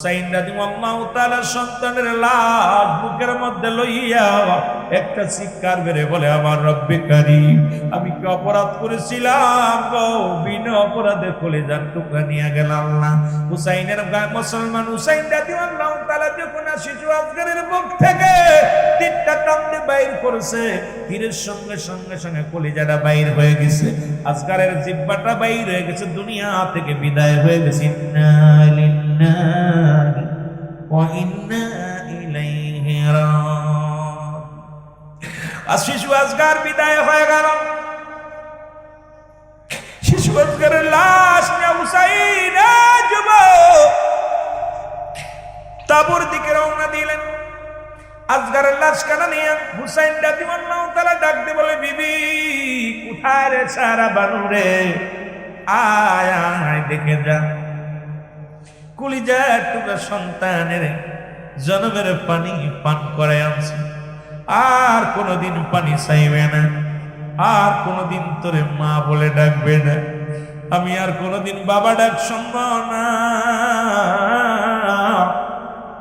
হুসাইন রাদিয়াল্লাহু তাআলা সন্তানের লাশ বুকের মধ্যে লইয়া একটা চিৎকার বেরে বলে, আমার রব্বে কারীম, আমি কি অপরাধ করেছিলাম গো? বিনা অপরাধে কলিজার টুকরা নিয়ে গেল আল্লাহ। হুসাইনের গায়ে মুসলমান হুসাইন রাদিয়াল্লাহু তাআলা যখন শিশু আজগরের বুক থেকে তিনটা কান্দে বাইর করেছে, তীরের সঙ্গে সঙ্গে সঙ্গে কলিজাটা বাইর হয়ে গেছে, আজগরের জিহ্বাটা বাইর হয়ে গেছে, দুনিয়া থেকে বিদায় হয়ে গেছে। ইন্না লিল্লাহি ওয়া ইন্না ইলাইহি রাজিউন। আর শিশু আজগর বিদায় হয়ে গেল। শিশু আজগরের লাশ নিয়ে হুসাইন তাবুর দিকে রওনা দিলেন। আজগরের লাশ কানা নিয়ে হুসাইন রাদিয়াল্লাহু তাআলা ডাক দিয়ে বলে, বিবি কোথায় রে সারা বানু রে, আয় আয় দেখে যা, কলিজার টুকরা সন্তানের জন্মের পানি পান করে আনছে, আর কোনদিন পানি চাইবে না, আর কোনদিন তোরে মা বলে ডাকবে না, আমি আর কোনদিন বাবা ডাক শুনবো না,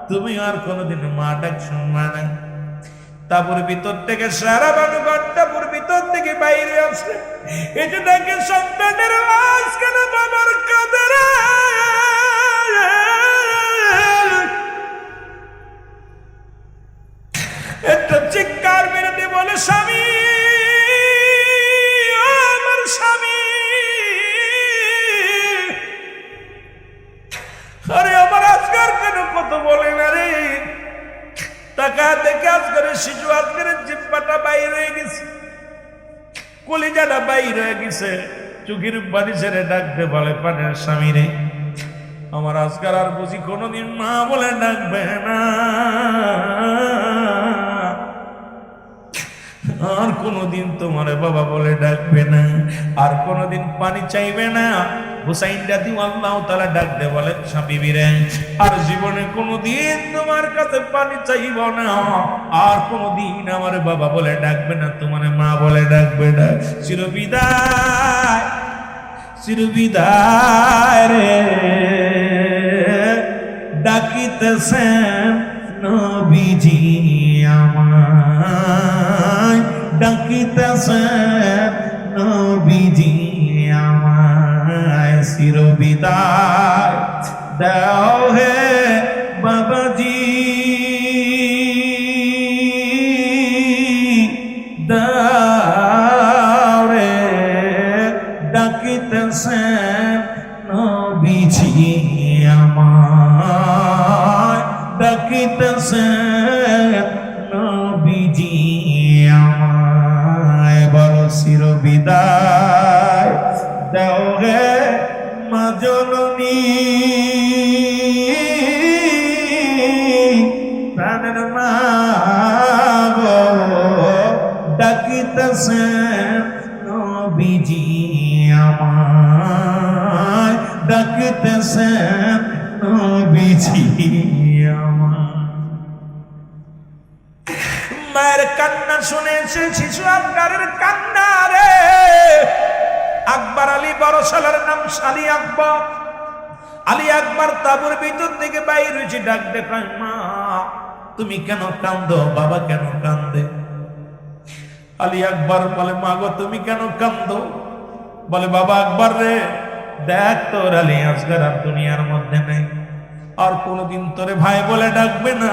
তুমি আর কোনদিন মা ডাক শুনবা না। তারপর ভিতর থেকে সারা বানু ঘরটাপুর ভিতর থেকে বাইরে আসে, এই যে ডাকে সন্তানের লাশ কেন বাবার কাঁদে রে, একটা চিৎকার মেরে দিয়ে বলে, স্বামী, আমার স্বামী, আরে আমার আজকার কেন কত বলে না রে। টাকা দেখে আজকারের শিশু আজকারের জিহ্বাটা বাইর হয়ে গেছে, কলিজাটা বাইর হয়ে গেছে, চোখের পানি ছেড়ে ডাকতে বলে, পানের স্বামী রে, আমার আজকার আর বুঝি কোনোদিন মা বলে ডাকবে না, আর কোনদিন তোমারে বাবা বলে ডাকবে না, আর কোনদিন পানি চাইবে না। হুসাইন রাদিয়াল্লাহু তাআলা ডাক দে বলে, বিবি রে, আর জীবনে কোনদিন তোমার কাছে পানি চাইব না, আর কোনদিন আমার বাবা বলে ডাকবে না, তোমার মা বলে ডাকবে না। চিরবিদায়, চিরবিদায় রে, ডাকিতেছেন নবীজি আমায়, ডাকিতেছেন নবীজি আমায়, চিরবিদায় দাও হে বাবাজি, দাও রে, ডাকিতেছেন নবীজি আমায়, ডাকিতেছেন নবীজি আমায়, বলো চিরবিদায় দাও হে মা জননী, প্রাণের মা গো, ডাকিতেছেন নবীজি আমায়, ডাকিতেছেন নবীজি আমায়। মায়ের কান্না শুনেছে শিশু আজগরের কান্না রে। আকবর আলী বড় সালের নাম আলী আকবর। আলী আকবর তাবুর ভিতর থেকে বাইর হয়েছে, ডাক দেখায়, মা তুমি কেন কান্দো, বাবা কেন কান্দে? আলী আকবর বলে, মা গো তুমি কেন কান্দো? বলে, বাবা আকবর রে, দেখ তোর আলী আজগর আর দুনিয়ার মধ্যে নেই, আর কোনদিন তোরে ভাই বলে ডাকবে না,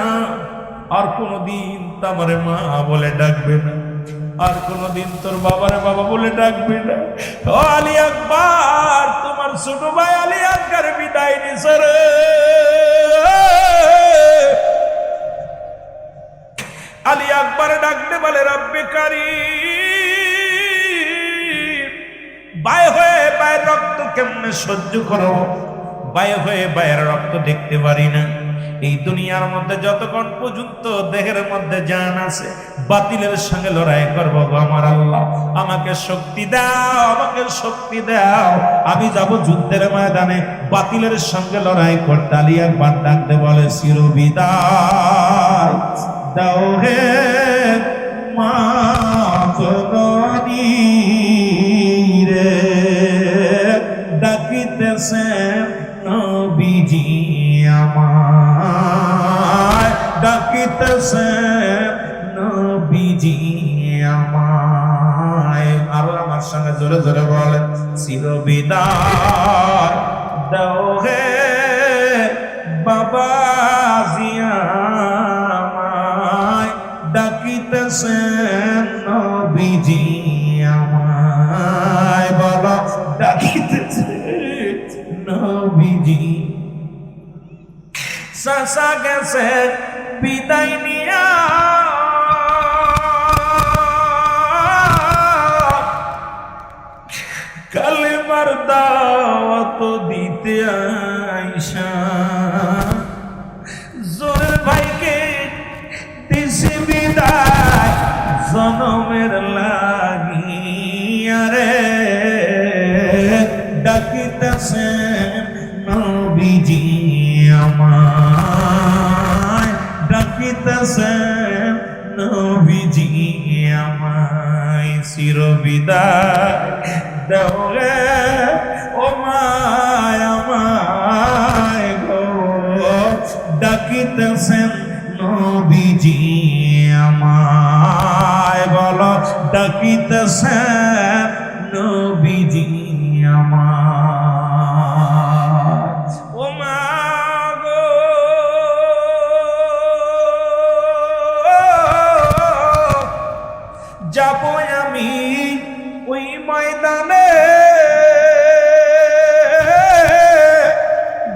আর কোনদিন তোমারে মা বলে ডাকবে না, আর কোনদিন তোর বাবারে বাবা বলে ডাকবে না। ও আলী আকবর, তোমার ছোট ভাই আলী আকবর বিদায় নিছে রে। আলী আকবর ডাকতে বলে, রব্বে কারীম, ভাই হয়ে ভাইয়ের রক্ত কেমনে সহ্য করো? ভাই হয়ে ভাইয়ের রক্ত দেখতে পারি না। এই দুনিয়ার মধ্যে যতক্ষণ পর্যন্ত দেহের মধ্যে জান আছে, বাতিলের সঙ্গে লড়াই করবো গো আমার আল্লাহ, আমাকে শক্তি দাও, আমাকে শক্তি দাও, আমি যাব যুদ্ধের ময়দানে বাতিলের সঙ্গে লড়াই করতে। আলী আকবর ডাকতে বলে, চিরবিদায় দাও হে মা জননী রে, ডাকিতেছেন নবীজি আমার। ডাকিতেছে নবীজি আমায়। আরো আমার সঙ্গে জোরে জোরে বলেন, চিরবিদায় দাও হে বাবা জিয়ামায়, ডাকিতেছেন নবীজি আমায়। বলো ডাকিতেছেন নবীজি। চাচা গেছে বিদায় নিয়া, কালেমার দাওয়াত দিতে আইসা, জোরের ভাইকে দিছি বিদায় জনমের লাগিয়া রে, ডাকিতেছেন নবীজি আমায়, ডাকিতেছেন নবীজি আমায়। চিরবিদায় দাও রে ও মায় আমায় গো, ডাকিতেছেন নবীজি আমায়। বলো ডাকিতেছেন নবীজি আমায়। ও মা গো যাবো আমি ওই ময়দানে,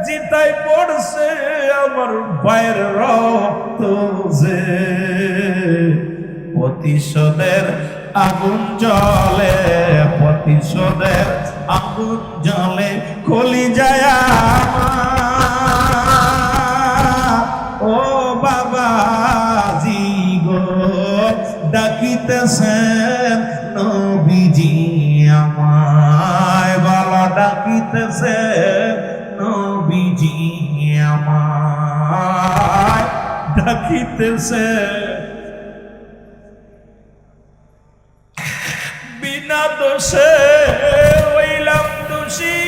জিতাই পড়ছে আমার ভাইয়ের রক্ত যে, প্রতিশোধের আগুন জ্বলে, প্রতিশোধের আগুন জ্বলে কলিজায় আমার। ও বাবাজি গো, ডাকিতেছেন নবীজি আমায়। বলো ডাকিতেছেন নবীজি আমায়, ডাকিতেছেন। বিনা দোষে হইলাম দোষী,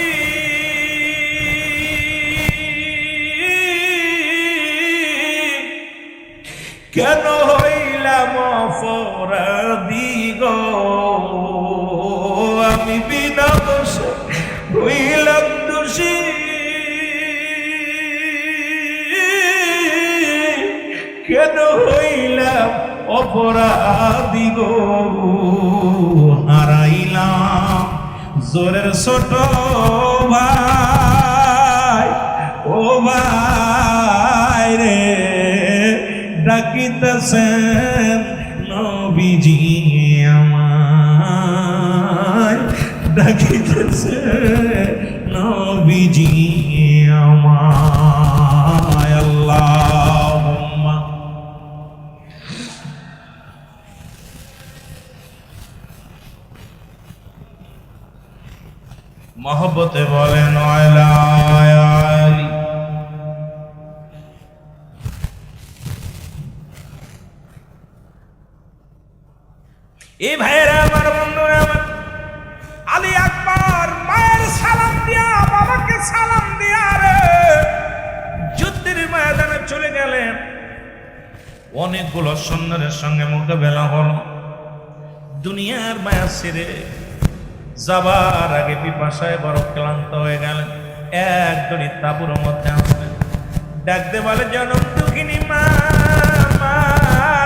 কেন হইলাম অপরাধী গো, আমি বিনা দোষে হইলাম দোষী, কেন হইলাম অপরাধী গো। হারাইলাম জোরের ছোট ভাই, ও ভাই রে, ডাকিতেছেন নবীজি আমায়, ডাকিতেছেন নবীজি আমায়। আল্লাহুম্মা মহব্বতে বলেন আলা আলি। এই ভাইয়েরা আমার, বন্ধুরা আমার, আলী আকবর মায়ের সালাম দিয়া, বাবাকে সালাম দিয়া রে যুদ্ধের ময়দানে চলে গেলেন। অনেকগুলো সৈন্যের সঙ্গে মোকাবেলা হলো। দুনিয়ার মায়া ছেড়ে যাবার আগে পিপাসায় বড় ক্লান্ত হয়ে গেলেন। একজনই তাঁবুর মধ্যে আসলেন, ডাকতে বলে, জনম দুঃখিনী মা,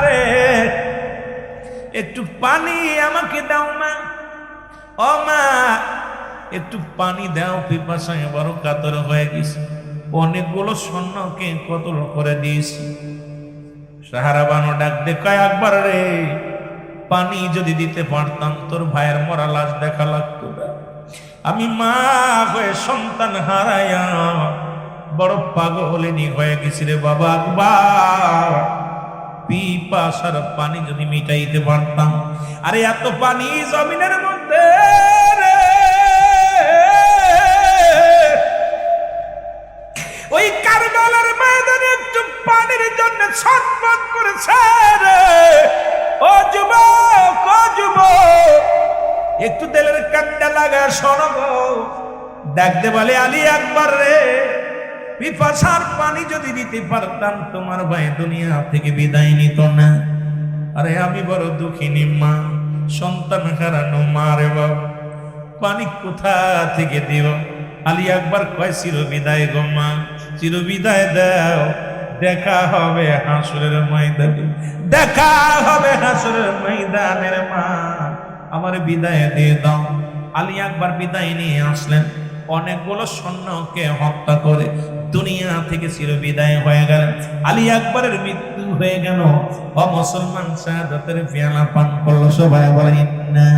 রে একটু পানি আমাকে দাও মা, ও মা একটু পানি দাও, পিপাসায় বড় কাতর হয়ে গেছে। অনেকগুলো সৈন্যকে কতল করে দিয়েছি। সাহারা বানো ডাক দে, কয় আকবর রে, পানি যদি দিতে পারতাম তোর ভাইয়ের মরা লাশ দেখা লাগতো না। আমি মা হয়ে সন্তান হারাইয়া বড় পাগলিনী হয়ে গেছি রে বাবা আকবর, পিপাসার পানি যদি মিটাইতে পারতাম। আরে এত পানি জমিনের মধ্যে রে, ওই কারবালার ময়দানে একটু পানির জন্য ছটফট করেছে রে। ও যুবক, ও যুবক, একটু তেলের কান্ডা লাগা শোনো গো। ডাকতে বলে, আলী আকবর রে, পিপাসার পানি যদি দিতে পারতাম তোমার ভাই দুনিয়া থেকে বিদায় নিত না। আরে আমি বড় দুঃখিনী মা, সন্তান হারানো মা রে বাবা, পানি কোথা থেকে দিব? আলী আকবর কয় চির বিদায় গো মা, চির বিদায় দাও, দেখা হবে হাসরের ময়দানে, দেখা হবে হাসরের ময়দানের মা, আমার বিদায় দিয়ে দাও। আলী আকবর বিদায় নিয়ে আসলেন, অনেকগুলো সৈন্যকে হত্যা করে দুনিয়া থেকে চির বিদায় হয়ে গেলেন। আলী আকবরের মৃত্যু হয়ে গেল। ও মুসলমান, শাহাদাতের পেয়ালা পান করলো। সবাই বলেন ইন্না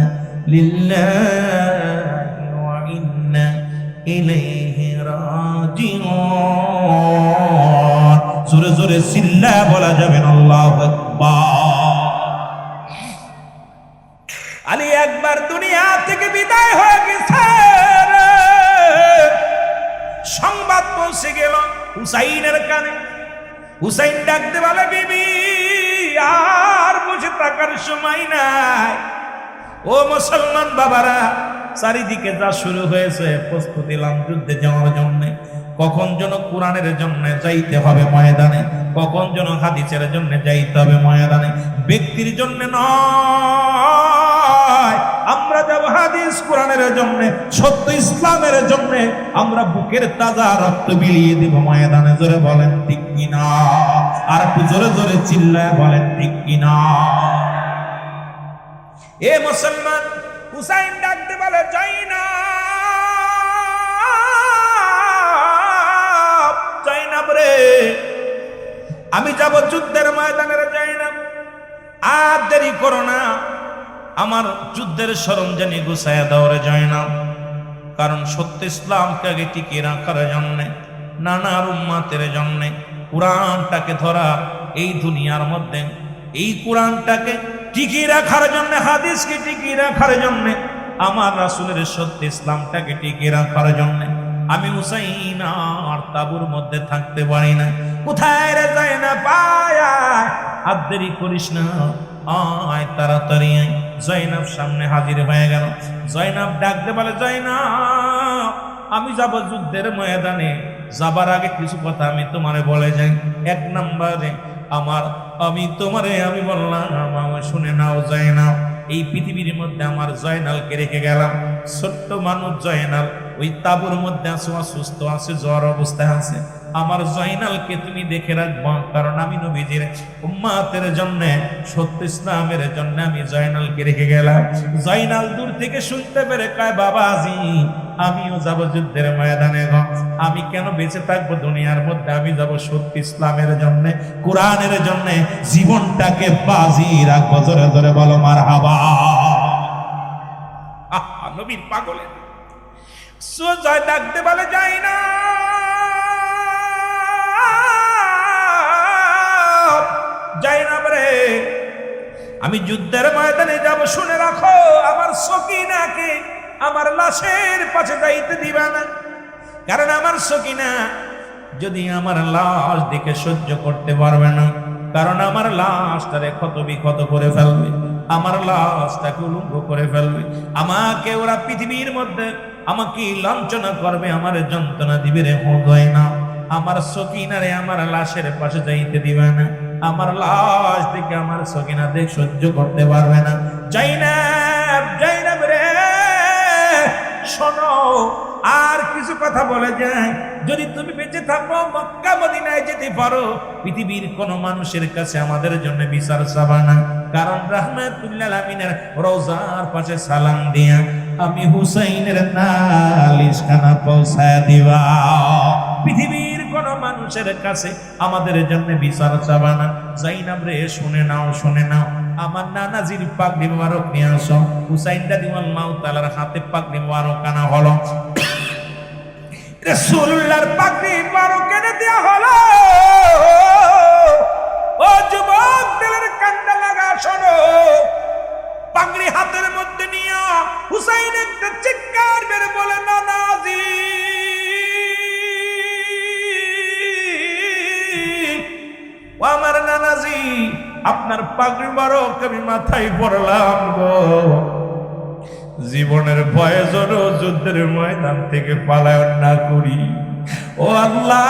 লিল্লাহি ওয়া ইন্না ইলাইহি রাজিউন। জোরে জোরে চিল্লা বলা যাবে না আল্লাহু আকবার। আলী আকবর দুনিয়া থেকে বিদায় হয়ে গেছে। সংবাদ পৌঁছে গেল হুসাইনের কানে। হুসাইন ডাকতে বলে, বিবি আর বসে থাকার সময় নাই। ও মুসলমান বাবারা, চারিদিকে যা শুরু হয়েছে, প্রস্তুতি নিলাম যুদ্ধে যাওয়ার জন্য। কখন যেন কোরআনের জন্য যাইতে হবে ময়দানে, কখন যেন হাদিসের জন্য যাইতে হবে ময়দানে। ব্যক্তির জন্য নয়, আমরা যাব হাদিস কোরআনের জন্য, সত্য ইসলামের জন্য। আমরা বুকের তাজা রক্ত বিলিয়ে দিব ময়দানে। জোরে বলেন ঠিক কিনা? আর একটু জোরে জোরে চিল্লায় বলেন ঠিক কিনা? এ মুসলমান, হুসাইন ডাকতে বলে, জাইনাব রে, আমি যাব যুদ্ধের ময়দানে রে জাইনাব, আর দেরি করো না, আমার যুদ্ধের সরঞ্জানি গুছায়া দাও রে জাইনাব। কারণ সত্য ইসলামকে আগে টিকিয়ে রাখার জন্যে, নানার উম্মাতের জন্যে, কোরআনটাকে ধরা এই দুনিয়ার মধ্যে, এই কোরআনটাকে টিকিয়ে রাখার জন্য, হাদিসকে টিকিয়ে রাখার জন্য, আমার রাসূলের সত্য ইসলামটাকে টিকিয়ে রাখার জন্য আমি হুসাইন আর তাবুর মধ্যে থাকতে পারি না। কোথায় রে জাইনাব? আয় আর দেরি করিস না, আয় তাড়াতাড়ি আয়। জাইনাব সামনে হাজির হয়ে গেল। জাইনাব ডাকতে বলে, জাইনাব আমি যাব যুদ্ধের ময়দানে, যাবার আগে কিছু কথা আমি তোমারে বলে যাই। এক নম্বরে আমি বললাম, আমার শুনে নাও জাইনাব, এই পৃথিবীর মধ্যে আমার জয়নালকে রেখে গেলাম। ছোট্ট মানুষ জয়নাল ওই তাবুর মধ্যে আছে, অসুস্থ আছে, জ্বর অবস্থায় আছে। আমার জয়নালকে তুমি দেখে রাখবো, কারণ আমি নবীজির উম্মাতের জন্য, সত্য ইসলামের জন্য আমি জয়নালকে রেখে গেলাম। জয়নাল দূর থেকে শুনতে পেরে কয়, বাবাজি আমিও যাব যুদ্ধের ময়দানে। আমি কেন বেঁচে থাকবো দুনিয়ার মধ্যে? আমি যাব সত্য ইসলামের জন্য, কোরআনের জন্য, জীবনটাকে বাজি রাখবো। জোরে জোরে বলো মারহাবা। নবীর পাগলের সোজা ডাকতে বলে, যাই না জাইনাব রে, আমি যুদ্ধের ময়দানে যাব, শুনে রাখো আমার সকিনাকে আমার লাশের পাশে যাইতে দিবা না। কারণ আমার সকিনা যদি আমার লাশ দেখে সহ্য করতে পারবে না, কারণ আমার লাশটারে ক্ষত বিক্ষত করে ফেলবে, আমার লাশটাকে উলঙ্গ করে ফেলবে। আমাকে ওরা পৃথিবীর মধ্যে আমাকে লাঞ্ছনা করবে, আমার যন্ত্রণা দিবে রে হয় না। আমার সকিনারে আমার লাশের পাশে যাইতে দিবে না, আমার লাশ দেখে আমার সকিনা দেখ সহ্য করতে পারবে না। জাইনাব রে শোনো, আর কিছু কথা বলে যায়, যদি তুমি বেঁচে থাকো মক্কা মদিনায় যেতে পারো, পৃথিবীর কোন মানুষের কাছে আমাদের জন্য বিচার চাবা না। কারণ রাহমাতুল্লিল আলামিনের রওজার পাশে সালাম দিয়া আমি হুসাইনের নালিশখানা পৌঁছায় দিবা। পৃথিবীর কোন মানুষের কাছে আমাদের জন্য বিচার চাবা না। জাইনাব রে শুনে নাও, শুনে নাও, আমার নানাজির পাগড়ি মোবারক নিয়ে আসো। হুসাইন রাদিয়াল্লাহু তাআলার হাতে পাগড়ি মোবারক আনা হলো, রাসূলুল্লাহর পাগড়ি মোবারক এনে দেয়া হলো। ও যুবক, দিলের কান্দা লাগা শোনো, পাগড়ি হাতের মধ্যে নিয়ে হুসাইন একটা চিৎকার মেরে বলে, নানাজি ও আমার নানাজি, আপনার পাগড়ি মোবারক আমি মাথায় পরলাম গো। জীবনের ভয়ে যেন যুদ্ধের ময়দান থেকে পালায়ন না করি, ও আল্লাহ,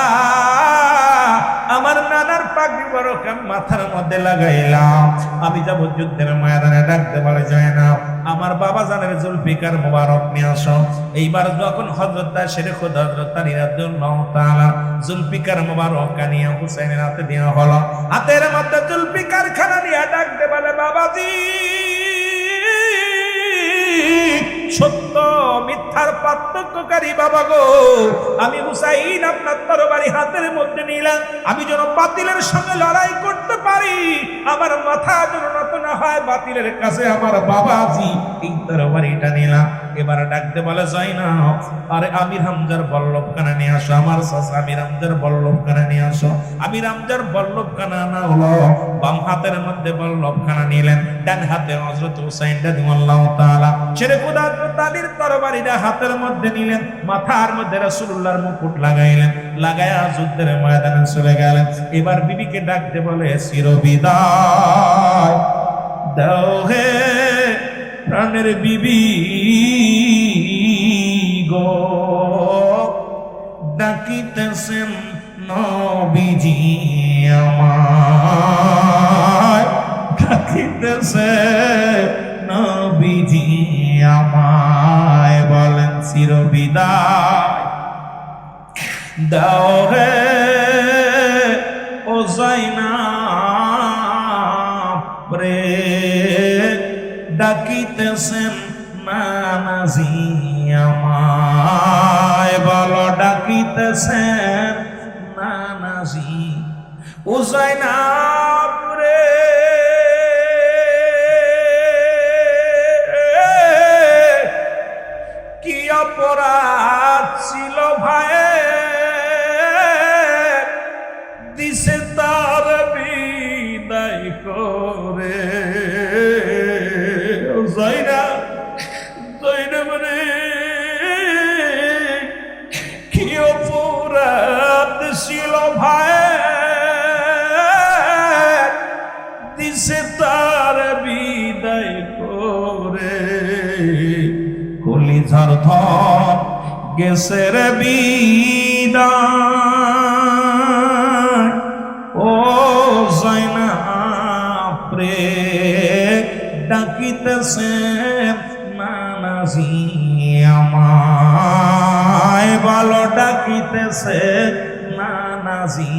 আমার নানার পাগড়ি বরকাত মাথার মধ্যে লাগাইলাম, আমি যাব যুদ্ধের ময়দানে, ডাকতে বলে যায় না আমার বাবা জানের জুলফিকার মোবারক নিয়ে আসো। এইবার যখন হযরত শেরে খোদা হযরত আলী রাদিয়াল্লাহু তাআলা জুলফিকার মোবারক নিয়ে হুসাইনের হাতে দেওয়া হলো, হাতের মধ্যে জুলফিকার খানা নিয়ে ডাকতে বলে বাবাজি, সত্য মিথ্যার পার্থক্যকারী বাবা গো, আমি হুসাইন আপনার তরবারি হাতের মধ্যে নিলাম, আমি যেন বাতিলের সঙ্গে লড়াই করতে পারি, আমার মাথা যেন নত না হয় বাতিলের কাছে, আমার বাবাজি এই তরবারিটা নিলাম। এবার ডাকতে বলে যায় না, আরে আমির হামজার বল্লভ খানা নিয়ে আসো, আমার চাচা আমির হামজার বল্লভ খানা নিয়ে আসো। আমির হামজার বল্লভ খানা না হলো, বাম হাতের মধ্যে বল্লভ খানা নিলেন, ডান হাতে হযরত হুসাইন রাদিয়াল্লাহু তাআলা শেরে খোদা হযরত আলীর তরবারিটা হাতের মধ্যে নিলেন, মাথার মধ্যে রাসূলুল্লাহর মুকুট লাগাইলেন, লাগায়া যুদ্ধের ময়দানে চলে গেলেন। এবার বিবিকে ডাকতে বলে চিরবিদায় দাও হে প্রাণের বিবি গো, ডাকিতেছেন নবীজি আমায়, ডাকিতেছে নবীজি আমায়, বলেন চিরবিদায় দাও হে ও যায়নাব রে, ডাকিতেছেন নানাজি আমায়, বলো ডাকিতেছেন নানাজি ও যায়নাব রে, কি অপরাধ ছিল ভাই, দিছে তার বিদায় করে, যায়নাব রে কি অপরাধ ছিল ভাই, দিছে তার বিদায় করে, কলিজার ধন গেছে রে বিদায়, ও যায়নাব রে ডাকিতেছে নানাজি আমায়, বলো ডাকিতেছে নানাজি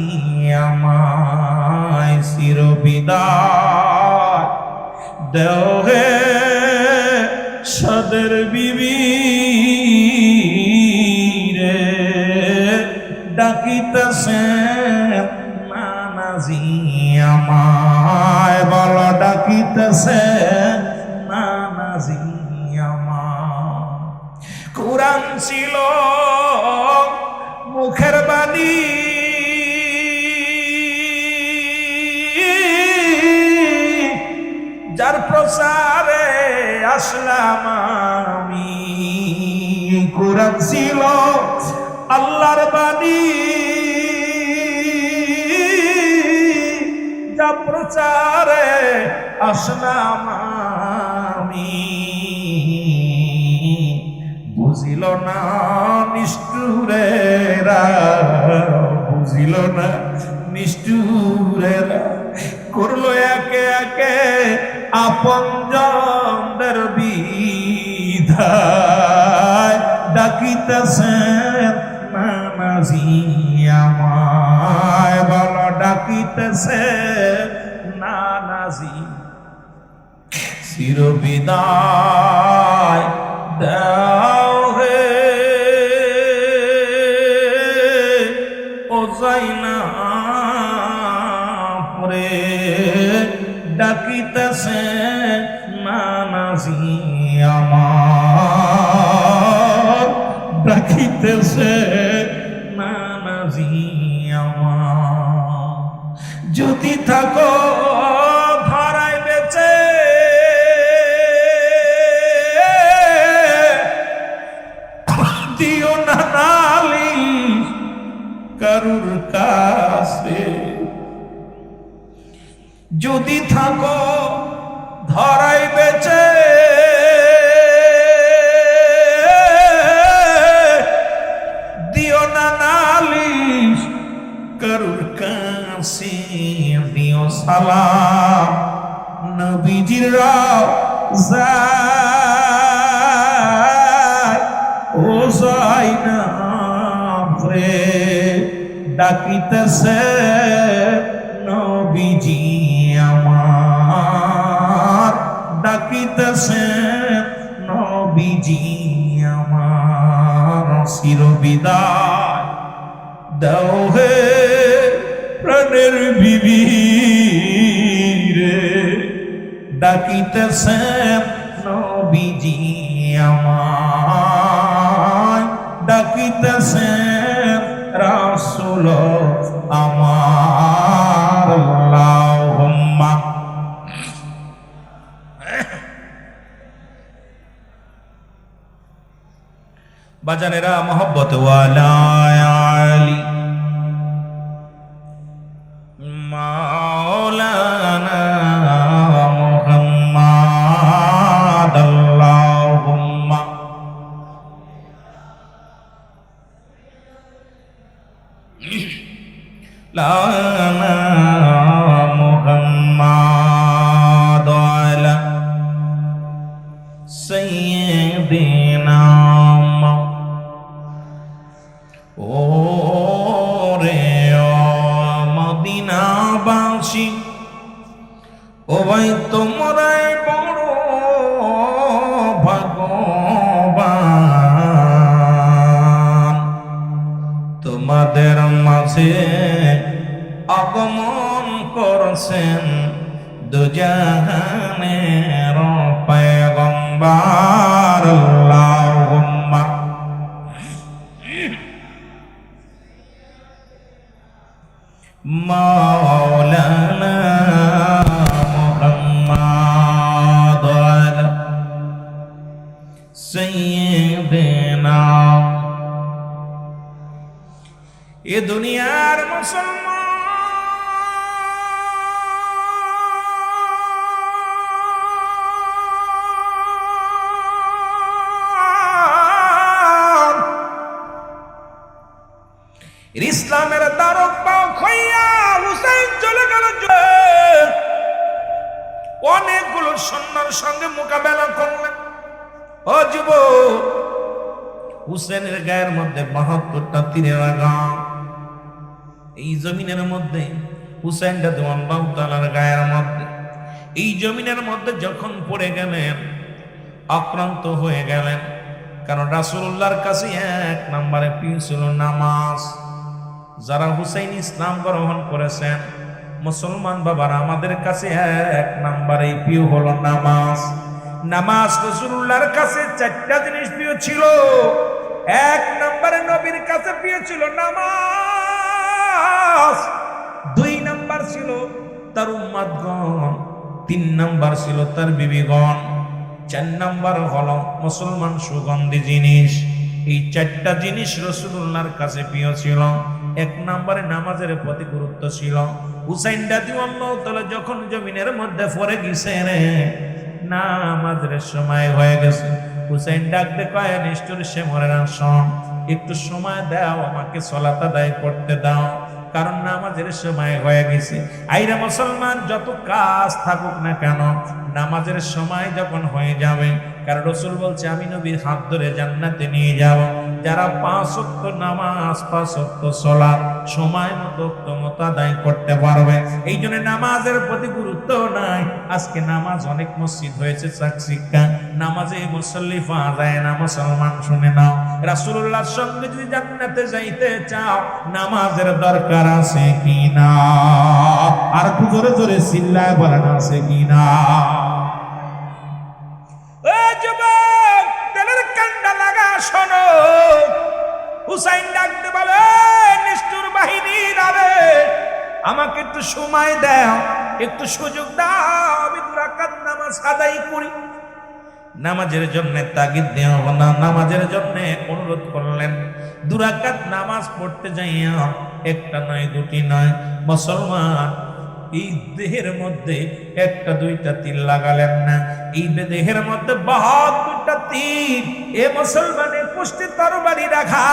আমায়, চিরবিদায় দেও হে সাদের বিবি রে, ডাকিতেছে নানাজি আমায়, বলো ডাকিতেছে নানাজি আমায়। কুরআন ছিল মুখের বাণী, যার প্রচারে আসলাম আমি, কুরআন ছিল আল্লাহর বাণী, যা প্রচারে আসলাম আমি, বুঝিল না নিষ্ঠুরেরা, বুঝিল না নিষ্ঠুরেরা, করলো একে একে আপনজনদের বিদায়, ডাকিতেছেন নানাজি আমায়, বলো ডাকিতেছেন নানাজি, চিরবিদায় দাও হে ও যায়নাব রে, ডাকিতেছে নানাজি আমার, ডাকিতেছে নানাজি আমার। যদি থাকো ধরায় বেঁচে, দিও না নালিশ কারুর কাছে, যদি থাকো ধরাই বেঁচে, দিও না দিও সালাম নবীজির রওজায় ও যায়নাব রে ডাকিতেছে নবীজি আমার ডাকিতেছে নবীজি আমার চিরবিদায় দাও হে প্রাণের বিবি রে ডাকিতেছে নবীজি আমায় ডাকিতেছে রাসূল আমার আল্লাহুম্মা বাজানেরা মোহব্বত ওয়ালা আলী মাওলানা মুহাম্মদ আল্লাহুম্মা লানা মুহাম্মদ আলা সাইয়্যিদিনা ও ভাই তোমরাই বড় ভাগ্যবান তোমাদের মাঝে আগমন করছেন দুজাহানের পয়গম্বর আল্লাহুম্মা মাওলানা মুহাম্মদ আলা সাইয়্যিদিনা এ দুনিয়ার মুসলমান ইসলামের তারক পাও খইয়া হুসাইন চলে গেল অনেকগুলো সন্ন্যার সঙ্গে মোকাবেলা করলেন ও যুব হুসেনের গায়ের মধ্যে ৭২টা তীরের আঘাত এই জমিনের মধ্যে হুসাইন রাদিয়াল্লাহু তাআলার গায়ের মধ্যে এই জমিনের মধ্যে যখন পড়ে গেলেন আক্রান্ত হয়ে গেলেন কারণ রাসূলুল্লাহর কাছে এক নম্বরে প্রিয় ছিল নামাজ যারা হুসাইন ইসলাম গ্রহণ করেছেন মুসলমান বাবারা আমাদের কাছে এক নম্বরে প্রিয় হলো নামাজ নামাজ রাসূলুল্লাহর কাছে 4টা জিনিস প্রিয় ছিল এক নম্বরে নবীর কাছে প্রিয় ছিল নামাজ 2 নাম্বার ছিল তার উম্মতগণ 3 নাম্বার ছিল তার বিবিগণ 4 নাম্বার হলো মুসলমান সুগন্ধি জিনিস এই 4টা জিনিস রাসূলুল্লাহর কাছে প্রিয় ছিল এক নম্বরে নামাজের প্রতি গুরুত্ব ছিল হুসাইন রাদিয়াল্লাহু তাআলা যখন জমিনের মধ্যে পড়ে গেছে রে নামাজের সময় হয়ে গেছে হুসাইন ডাকতে কয় নিষ্ঠুর সে মরে না শোন একটু সময় দাও আমাকে সালাত আদায় করতে দাও কারণ নামাজের সময় হয়ে গেছে আইরা মুসলমান যত কাজ থাকুক না কেন নামাজের সময় যখন হয়ে যাবে কারণ রাসূল বলছে আমি নবীর হাত ধরে জান্নাতে নিয়ে যাব যারা 5 ওয়াক্ত নামাজ 5 ওয়াক্ত সালাত সময় মতো আদায় করতে পারবে এই জন্য নামাজের প্রতি গুরুত্ব নাই আজকে নামাজ অনেক মসজিদ হয়েছে চাকচিক্কা নামাজে মুসল্লি পাওয়া যায় না মুসলমান শুনে নাও রাসূলুল্লাহর সঙ্গে যদি জান্নাতে যাইতে চাও নামাজের দরকার আছে কিনা আর একটু জোরে জোরে চিল্লায় বলেন আছে কিনা ও যুবক তেলের কান্ডা লাগা শোনো হুসাইন ডাকতে বলে নিষ্ঠুর বাহিনী রে আমাকে একটু সময় দাও একটু সুযোগ দাও আমি 2 রাকাত নামাজ আদায় করি নামাজের জন্য তাগিদ দেওয়া না নামাজের জন্য অনুরোধ করলেন 2 রাকাত নামাজ পড়তে যাইয়া একটা নয় দুটি নয় মুসলমান এই দেহের মধ্যে 1টা 2টা তীর লাগালেন না এই দেহের মধ্যে 72টা তীর, এ মুসলমানের কুষ্ঠে তরবারি রাখা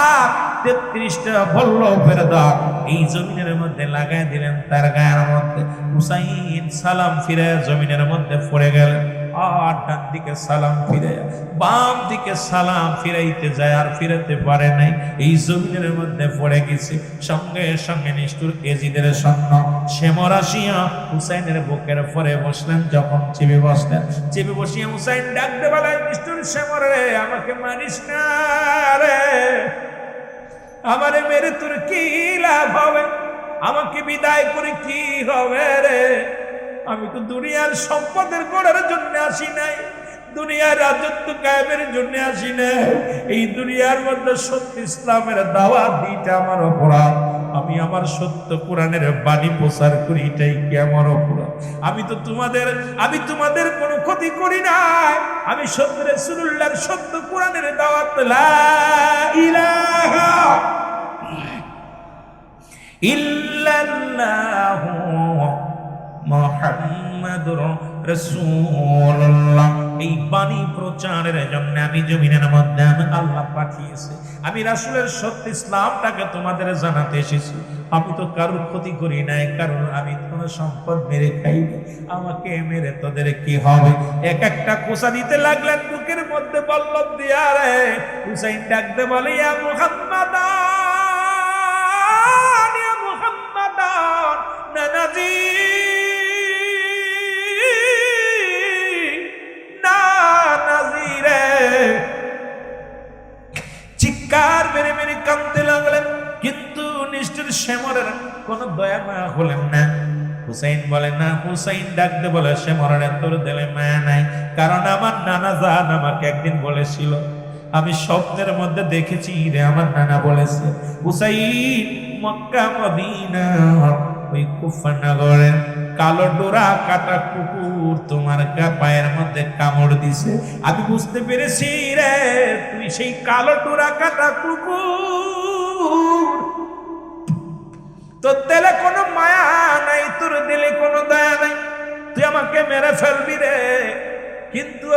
33টা বল্লভের দাগ এই জমিনের মধ্যে লাগাই দিলেন তার গায়ের মধ্যে। হুসাইন সালাম ফিরে জমিনের মধ্যে পড়ে গেলেন। আর ডান দিকে সালাম ফিরে, বাম দিকে সালাম ফিরাইতে যায় আর ফিরাতে পারে নাই, এই জমিনের মধ্যে পড়ে গেছে। সঙ্গে সঙ্গে নিষ্ঠুর এজিদের সৈন্য শেমর আসিয়া হুসাইনের বুকের পরে বসলেন। যখন চেপে বসলেন, চেপে বসিয়া হুসাইন ডাকতে বলেন, নিষ্ঠুর শেমর রে, আমাকে মারিস না রে, আমারে মেরে তোর কি লাভ হবে, আমাকে বিদায় করে কি হবে রে, আমি তো দুনিয়ার সম্পদের গড়ার জন্য আসি নাই, দুনিয়ার রাজত্ব কায়েমের জন্য আসি নাই, এই দুনিয়ার মধ্যে সত্য ইসলামের দাওয়াত দিতে আমার অপরাধ, আমি আমার সত্য কোরআনের বাণী প্রচার করি, এটাই কি আমার অপরাধ? আমি তোমাদের কোনো ক্ষতি করি নাই, আমি সত্য রাসূলুল্লাহর সত্য কোরআনের দাওয়াত লা ইলাহা ইল্লাল্লাহু মুহাম্মাদুর রাসূলুল্লাহ, এই বাণী প্রচারের জন্য আমি জমিনের মধ্যে আল্লাহ পাঠিয়েছে, আমি রাসূলের সত্য ইসলামটাকে তোমাদের জানাতে এসেছি। আমি তো কারোর ক্ষতি করি নাই, কারণ আমি তোমার সম্পদ মেরে খাই না, আমাকে মেরে তোদের কি হবে? এক একটা কোষা দিতে লাগলেন বুকের মধ্যে বল্লভ দিয়া রে। হুসাইন ডাকতে বলে, ইয়া মুহাম্মাদান, ইয়া মুহাম্মাদান, নানাজি চিৎকার মেরে মেরে কাঁদতে লাগলেন, কিন্তু নিষ্ঠুর শেমরের কোন দয়া মায়া হলেন না। হুসাইন বলে না, হুসাইন ডাকতে বলে, শেমরের তোর দিলে মায়া নাই, কারণ আমার নানা জান আমাকে একদিন বলেছিল, আমি স্বপ্নের মধ্যে দেখেছি রে, আমার নানা বলেছে হুসাইন মক্কা মদিনা ওই কুফা নগরে কালো ডোরা কাটা কুকুর তোমার পায়ের মধ্যে কামড় দিছে, আমি বুঝতে পেরেছি রে তুই সেই কালো ডোরা কাটা কুকুর, তোর দিলে কোনো মায়া নাই, তোর দিলে কোনো দয়া নাই, তুই আমাকে মেরে ফেলবি রে। কিন্তু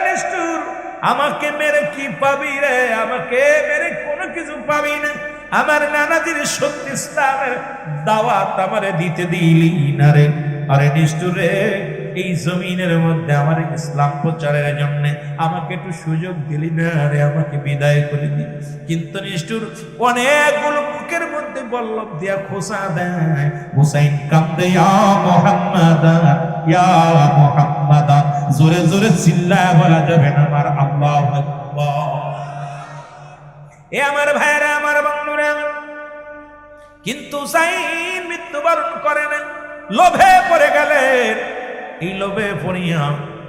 নিষ্ঠুর, আমাকে মেরে কি পাবি রে? আমাকে মেরে কোনো কিছু পাবি না, আমার নানাজির সত্য ইসলামের দাওয়াত আমারে দিতে দিলি না রে। আরে নিষ্ঠুর রে, এই জমিনের মধ্যে আমার ইসলাম প্রচারের জন্য আমাকে একটু সুযোগ দিলি না রে, আমাকে বিদায় করে দিলি। কিন্তু নিষ্ঠুর অনেকগুলো বুকের মধ্যে বল্লভ দিয়া খোসা দেয়। হুসাইন কান্দে, ইয়া মুহাম্মাদা, ইয়া মুহাম্মাদা, জোরে জোরে চিল্লায় বলা যাবে না আমার আল্লাহু আকবার। এ আমার ভাইরা, আমার বন্ধুরা, কিন্তু হুসাইন মৃত্যুবরণ করে না, লোভে পড়ে গেলেন। এই লোভে পড়িয়া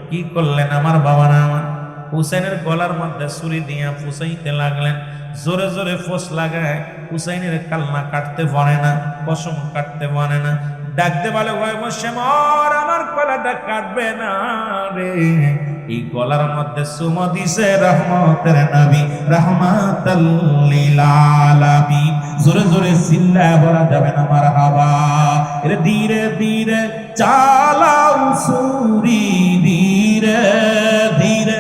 কি করলেন আমার বাবা না, আমার হুসাইনের গলার মধ্যে ছুরি দিয়া ফুসাইতে লাগলেন, জোরে জোরে ফোঁস লাগায়। হুসাইনের কালনা কাটতে পারে না, পশম কাটতে পারে না, ডাকতে বলে, ভয় বসে মর, আমার গলাটা কাটবে না রে। এই গলার মধ্যে সুমো দিছে রহমতের নবী, রাহমাতাল লিল আলামিন। জোরে জোরে চিল্লায় বলা যাবে না মারহাবা। এর ধীরে ধীরে চালাও ছুরি, ধীরে ধীরে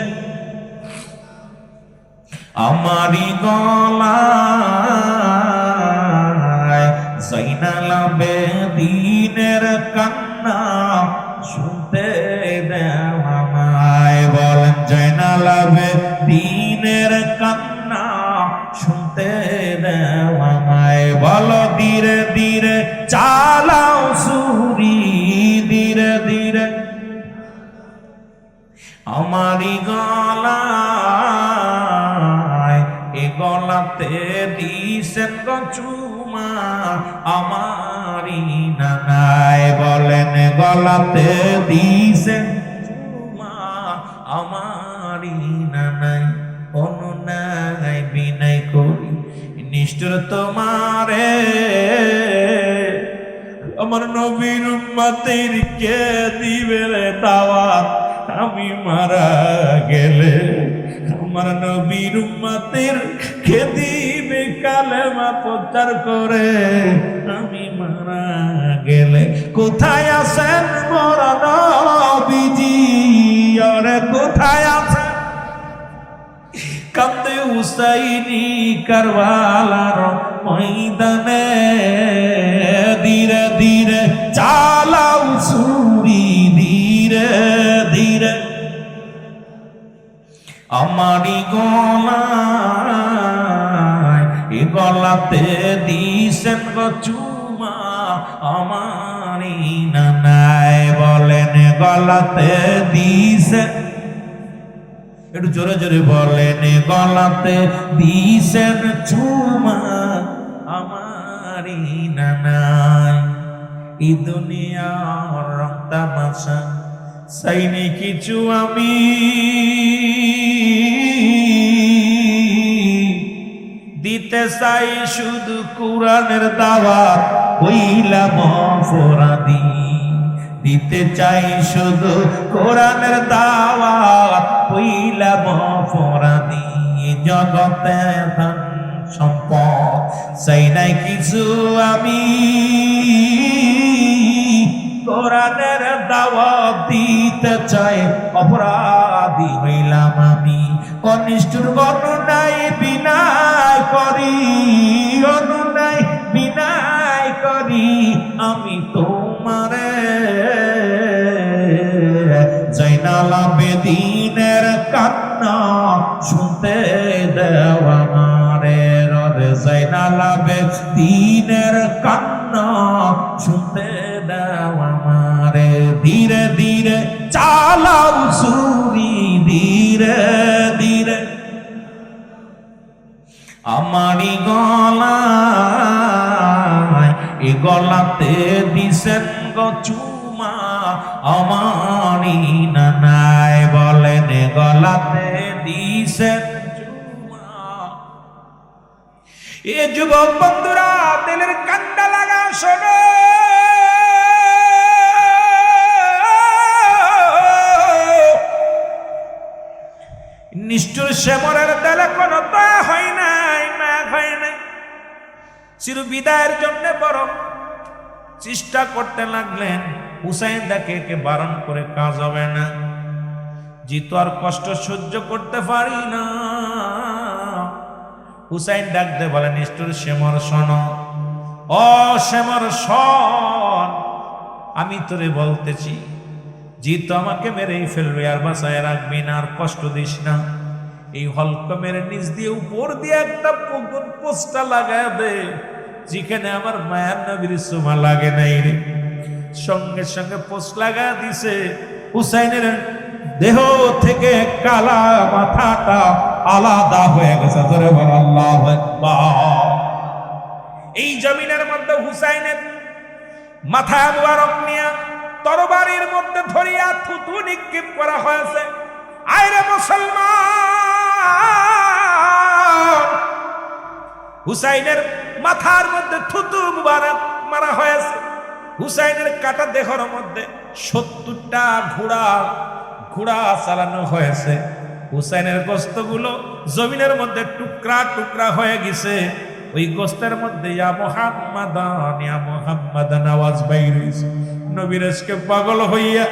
আমারি গলায় জাইনাল আবেদিনের কান্না শুনতে দেও আমায়। বলেন, জাইনাল আবেদিনের কান্না শুনতে দেও আমায়। বলো, ধীরে ধীরে চালাও ছুরি, ধীরে ধীরে আমারি গলায়, এ গলাতে দিছেন চুমা আমারি নানায়। বলেন, গলাতে দিছেন চুমা আমারি নানায়। অনুনায় বিনয় করি নিষ্ঠুর তোমারে, আমার নবীর উম্মতের কে দিবে রে দাওয়াত আমি মারা গেলে? আমার নবীর উম্মতের কে দিবে কালেমা প্রচার করে আমি মারা গেলে? কোথায় আছেন মোর নবীজি? আরে কোথায় আছেন হুসাইনি কারবালার ময়দানে ধীরে ধীরে চালাও ছুরি ধীরে ধীরে আমারি গলায় এ গলাতে দিছেন গো চুমা আমারি নানায় বলেন গলাতে দিছেন একটু জোরে জোরে বলেন গলাতে দিছেন চুমা আমারি নানায় এই দুনিয়ার রং তামাশা চাইনি কিছু আমি দিতে চাই শুধু কোরআনের দাওয়াত হইলাম অপরাধী দিতে চাই শুধু কোরআনের দাওয়াত হইলাম অপরাধী জগতে ধন সম্পদ চাই নাই কিছু আমি কোরআনের দাওয়াত দিতে চাই অপরাধী হইলাম আমি কনিষ্ঠর গণনায় বিনায় করি অনুনায় বিনায় করি আমি তোমারে জয়নাল আবেদিনের কান্না শুনতে দেওয়া আমারে রে জয়নাল আবেদিনের কান্না শুনতে দেওয়া আমারে ধীরে ধীরে চালাও ছুরি ধীরে ধীরে আমারি গলায় এ গলাতে দিছেন গো চুমা আমারি নানায় বলেন গলাতে দিছেন চুমা এ যুবক বন্ধুরা দিলের কান্ডা লাগা শোনো নিষ্ঠুর শ্যামরের দেলে কোনো দয়া হয় নাই মায়া হয় নাই চির বিদায়ের জন্য বড় চেষ্টা করতে লাগলেন হুসাইন দেখে কে বারণ করে কাজ হবে না জিতু আর কষ্ট সহ্য করতে পারি না হুসাইন ডাকতে বলে নিষ্ঠুর শ্যামর শোনো ও শ্যামর শোন আমি তোরে বলতেছি জিতু আমাকে মেরেই ফেলবে আর বাঁচায় রাখবি না আর কষ্ট দিস না এই হলক মেরে নিচ দিয়ে উপর দিয়ে একটা পোস্টটা লাগায় দে যেখানে আমার মায়ের নবীর সুমা লাগে নাই রে সঙ্গে সঙ্গে পোস্ট লাগা দিছে হুসাইনের দেহ থেকে কালা মাথাটা আলাদা হয়ে গেছে ধরে বল আল্লাহু আকবার এই জমিনের মধ্যে হুসাইনের মাথা মুবারক নিয়া তরবারির মধ্যে ধরিয়া থুতু নিক্ষেপ করা হয়েছে আইরে মুসলমান হুসাইনের মাথার মধ্যে থুতু মুবারক মারা হয়েছে হুসাইনের কাটা দেহর মধ্যে 70টা ঘোড়া চালানো হয়েছে হুসাইনের গোশতগুলো জমিনের মধ্যে টুকরা টুকরা হয়ে গেছে ওই গোশতের মধ্যে ইয়া মুহাম্মাদান আওয়াজ বাইর হইছে নবীর আজকে পাগল হইয়া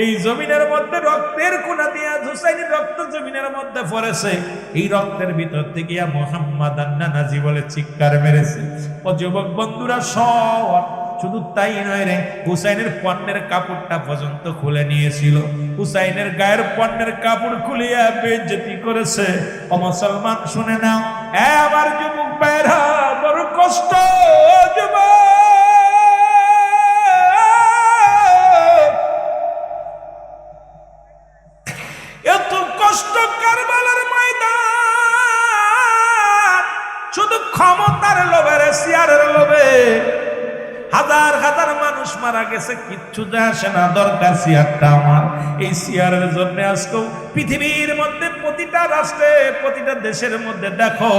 এই জমিনের মধ্যে রক্তের কোনা দিয়া হুসাইনের রক্ত জমিনের মধ্যে পড়েছে এই রক্তের ভিতর থেকে ইয়া মুহাম্মাদান নানাজি বলে চিৎকার মেরেছে ও যুবক বন্ধুরা সব শুধু তাই নয় রে হুসাইনের পণ্যের কাপড়টা পর্যন্ত খুলে নিয়েছিল হুসাইনের গায়ের পণ্যের কাপড় খুলিয়া বেইজ্জতি করেছে ও মুসলমান শুনে নাও আমার যুবক ভাইরা বড় কষ্ট যুবক এত কষ্ট কারবালার ময়দান শুধু ক্ষমতার লোভে সিয়ারের লোভে হাজার হাজার মানুষ মারা গেছে কিচ্ছু যায় আসে না দরকার সিয়ারটা আমার এই সিয়ারের জন্য আজকেও পৃথিবীর মধ্যে প্রতিটা রাষ্ট্রে প্রতিটা দেশের মধ্যে দেখো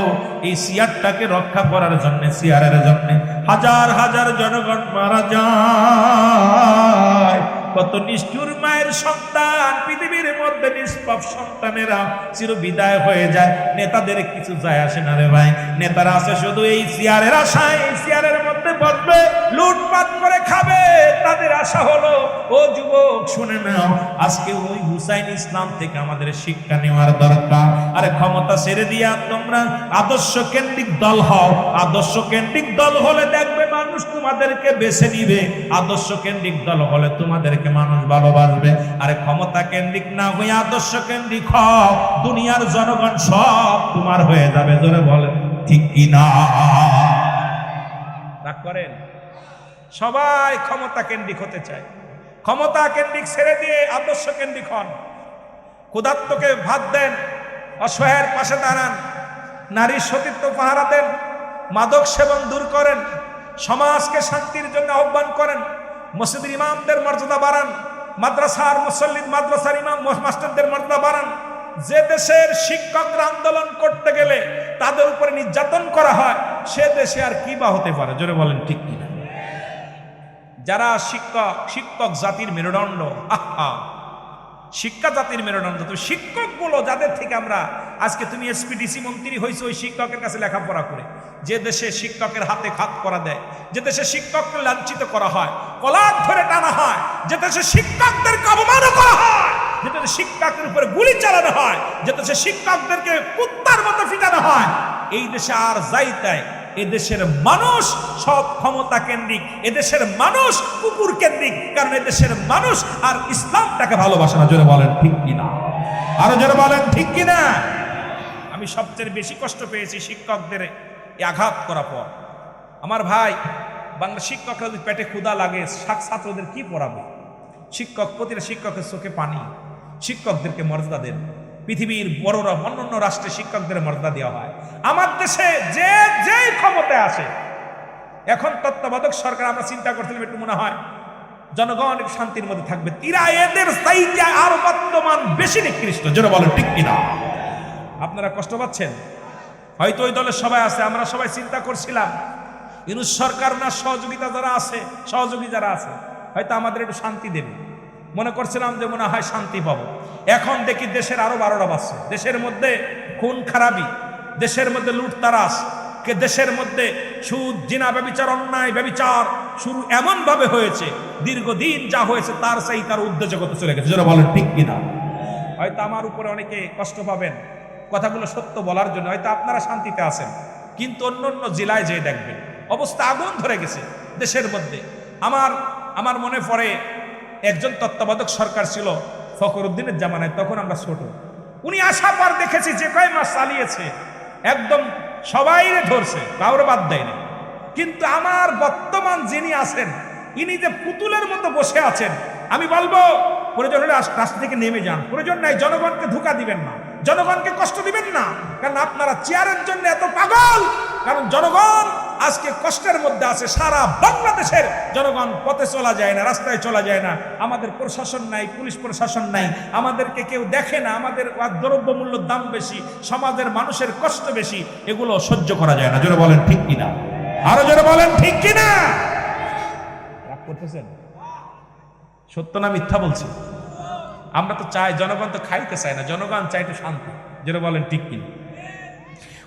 এই সিয়ারটাকে রক্ষা করার জন্য সিয়ারের জন্য হাজার হাজার জনগণ মারা যায় কত নিষ্ঠুর মায়ের সন্তান পৃথিবীর মধ্যে নিষ্পাপ সন্তানেরা চির বিদায় হয়ে যায় নেতাদের কিছু যায় আসে না রে ভাই নেতারা আছে শুধু এই সিয়ারের আশায় এই সিয়ারের মধ্যে বসবে লুটপাট করে খাবে তাদের আশা আসা হলো, ও যুবক শুনে নাও, আজকে ওই হুসাইন ইসলাম থেকে আমাদের শিক্ষা নেওয়ার দরকার। আরে ক্ষমতা ছেড়ে দিয়া তোমরা আদর্শ কেন্দ্রিক দল হও। আদর্শ কেন্দ্রিক দল হলে দেখবে মানুষ তোমাদেরকে বেছে নিবে, আদর্শ কেন্দ্রিক দল হলে তোমাদেরকে মানুষ ভালোবাসবে। আরে ক্ষমতা কেন্দ্রিক না হয়ে আদর্শ কেন্দ্রিক হও, দুনিয়ার জনগণ সব তোমার হয়ে যাবে। জোরে বলেন ঠিক কিনা? রাগ করেন? সবাই ক্ষমতা কেন্দ্রিক হতে চায়, ক্ষমতা কেন্দ্রিক ছেড়ে দিয়ে আদর্শ কেন্দ্রিক হন। ক্ষুধার্তকে ভাত দেন, অসহায়ের পাশে দাঁড়ান, নারীর সতীত্ব পাহারা দেন, মাদক সেবন দূর করেন, সমাজকে শান্তির জন্য আহ্বান করেন, মসজিদের ইমামদের মর্যাদা বাড়ান, মাদ্রাসার মুসল্লিদ মাদ্রাসার ইমাম মাস্টারদের মর্যাদা বাড়ান। যে দেশের শিক্ষকরা আন্দোলন করতে গেলে তাদের উপরে নির্যাতন করা হয়, সে দেশে আর কি বা হতে পারে? জোরে বলেন ঠিক কিনা? যারা শিক্ষক জাতির মেরুদণ্ড, আহা, শিক্ষা জাতির মেরুদণ্ড। তো শিক্ষকগুলো যাদের থেকে আমরা আজকে, তুমি এসপিডিসি মন্ত্রী হয়েছে ওই শিক্ষকের কাছে লেখাপড়া করে। যে দেশে শিক্ষকের হাতে খাত করা দেয়, যে দেশে শিক্ষককে লাঞ্ছিত করা হয়, কলার ধরে টানা হয়, যে দেশে শিক্ষকদেরকে অপমান করা হয়, যে দেশে শিক্ষকের উপরে গুলি চালানো হয়, যে দেশে শিক্ষকদেরকে কুত্তার মতো পিটানো হয়, এই দেশে আর যাই তাই এদেশের মানুষ সব ক্ষমতা কেন্দ্রিক, এদেশের মানুষ কুকুর কেন্দ্রিক। কারণ এদেশের মানুষ আর ইসলামটাকে ভালোবাসে না। জোরে বলেন ঠিক কিনা? আরো জোরে বলেন ঠিক কিনা? আমি সবচেয়ে বেশি কষ্ট পেয়েছি শিক্ষকদের আঘাত করার পর। আমার ভাই, বাংলা শিক্ষকরা যদি পেটে ক্ষুধা লাগে, ছাত্রদের কি পড়াবে? শিক্ষক, প্রতিটা শিক্ষকের চোখে পানি। শিক্ষকদেরকে মর্যাদা দেন। পৃথিবীর বড়রা অন্যান্য রাষ্ট্রে শিক্ষকদের মর্যাদা দেওয়া হয়। আমার দেশে যে যেই ক্ষমতায় আসে, এখন তত্ত্বাবধায়ক সরকার, আমরা চিন্তা করছিলাম একটু মনে হয় জনগণ শান্তির মধ্যে থাকবে, এরা এদের চাইতে আর বর্তমান বেশি নিকৃষ্ট। যেন বলেন ঠিক কিনা? আপনারা কষ্ট পাচ্ছেন? হয়তো ওই দলের সবাই আছে, আমরা সবাই চিন্তা করছিলাম ইউনূস সরকার না সহযোগিতা যারা আছে, সহযোগী যারা আছে, হয়তো আমাদের একটু শান্তি দেবে। মনে করছিলাম যে মনে হয় শান্তি পাবো। এখন দেখি দেশের আরো 12টা বাজছে। দেশের মধ্যে খুন খারাপি, দেশের মধ্যে লুটতারাস, দেশের মধ্যে সুদ, জিনা, ব্যভিচার, অন্যায় ব্যভিচার শুরু এমন ভাবে হয়েছে, দীর্ঘদিন যা হয়েছে তার চাই তার উদ্দেশ্যগত চলে গেছে। যারা বলেন ঠিক কিনা? হয়তো আমার উপরে অনেকে কষ্ট পাবেন কথাগুলো সত্য বলার জন্য, হয়তো আপনারা শান্তিতে আছেন, কিন্তু অন্য অন্য জেলায় যেয়ে দেখবেন অবস্থা আগুন ধরে গেছে দেশের মধ্যে। আমার মনে পড়ে একজন তত্ত্বাবধায়ক সরকার ছিল ফখরুদ্দিনের জামানায়, তখন আমরা ছোট। উনি আসার পর দেখেছি যে কয় মাস চালিয়েছে একদম সবাইরে ধরছে, কাউরে বাদ দেয়নি। কিন্তু আমার বর্তমান যিনি আছেন, ইনি যে পুতুলের মতো বসে আছেন, আমি বলবো প্রয়োজন হলে রাস্তা থেকে নেমে যান, প্রয়োজন নাই জনগণকে ধোঁকা দিবেন না, জনগণকে কষ্ট দিবেন না। কারণ আপনারা চেয়ারের জন্য এত পাগল, কারণ জনগণ আজকে কষ্টের মধ্যে আছে। সারা বাংলাদেশের জনগণ পথে চলা যায় না, রাস্তায় চলা যায় না। আমাদের প্রশাসন নাই, পুলিশ প্রশাসন নাই, আমাদেরকে কেউ দেখে না, আমাদের দ্রব্যমূল্যের দাম বেশি, সমাজের মানুষের কষ্ট বেশি, এগুলো সহ্য করা যায় না। জোরে বলেন ঠিক কিনা? আরো জোরে বলেন ঠিক কিনা? রাগ করতেছেন? সত্য না মিথ্যা বলছি? আমরা তো চাই, জনগণ তো খাইতে চায় না, জনগণ চাই একটু শান্তি। জোরে বলেন ঠিক কিনা?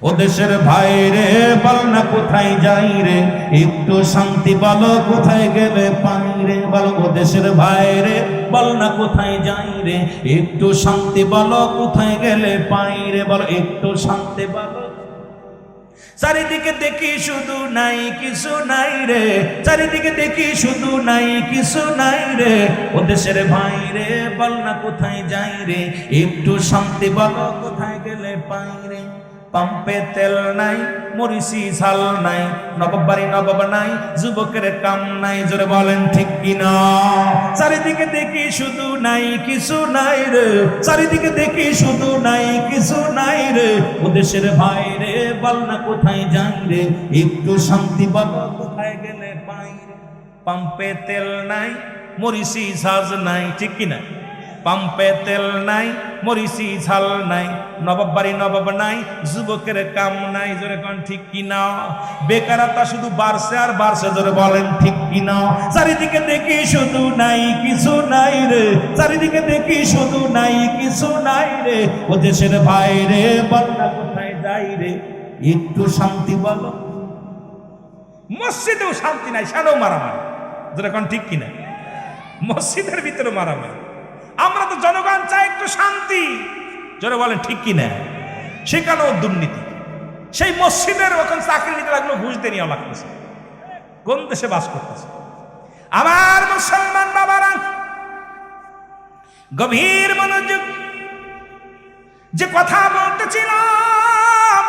ও দেশের ভাই রে, বল না কোথায় যাই রে, একটু শান্তি বলো, কোথায় গেলে পাই রে। বল ও দেশের ভাই রে, বল না কোথায় যাই রে, একটু শান্তি বলো, কোথায় গেলে পাই রে। বল একটু শান্তি বলো। চারিদিকে দেখি শুধু নাই কিছু নাই রে, চারিদিকে দেখি শুধু নাই কিছু নাই রে। ও দেশের ভাই রে, বল না কোথায় যাই রে, একটু শান্তি বলো, কোথায় গেলে পাই রে। পাম্পে তেল নাই, মরিচি ঝাল নাই, নবাব বাড়ি নবাব নাই, যুবকের কাম নাই। জোরে বলেন ঠিক কিনা? চারিদিকে দেখি শুধু নাই কিছু নাই রে, চারিদিকে দেখি শুধু নাই কিছু নাই রে। ও দেশের ভাই রে, বল না কোথায় যাই রে, একটু শান্তি বলো, কোথায় গেলে পাই রে। পাম্পে তেল নাই, মরিচি ঝাল নাই, ঠিক কিনা? পাম্পে তেল নাই, মরিচি ঝাল নাই, নবাব বাড়ি নবাব নাই, যুবকের কাম নাই। জোরে কোন ঠিক কিনা? বেকারতা শুধু বাড়ছে আর বাড়ছে। জোরে বলেন ঠিক কিনা? চারিদিকে দেখি শুধু নাই কিছু নাই রে, চারিদিকে দেখি শুধু নাই কিছু নাই রে। ও দেশের ভাই রে, বল না কোথায় যাই রে, একটু শান্তি বলো। মসজিদেও শান্তি নাই, সেটাও মারামারি। জোরে কোন ঠিক কিনা? মসজিদের ভিতরে মারামারি। আমরা তো জনগণ চাই একটু শান্তি, যারা বলেন ঠিক কি না? সেখানেও দুর্নীতি। সেই মসজিদের ওখানে চাকরি নিতে লাগলো, ঘুষ দিয়ে নেওয়া লাগতেছে। কোন দেশে বাস করতেছে? আমার মুসলমান বাবারা, গভীর মনোযোগ। যে কথা বলতেছিলাম,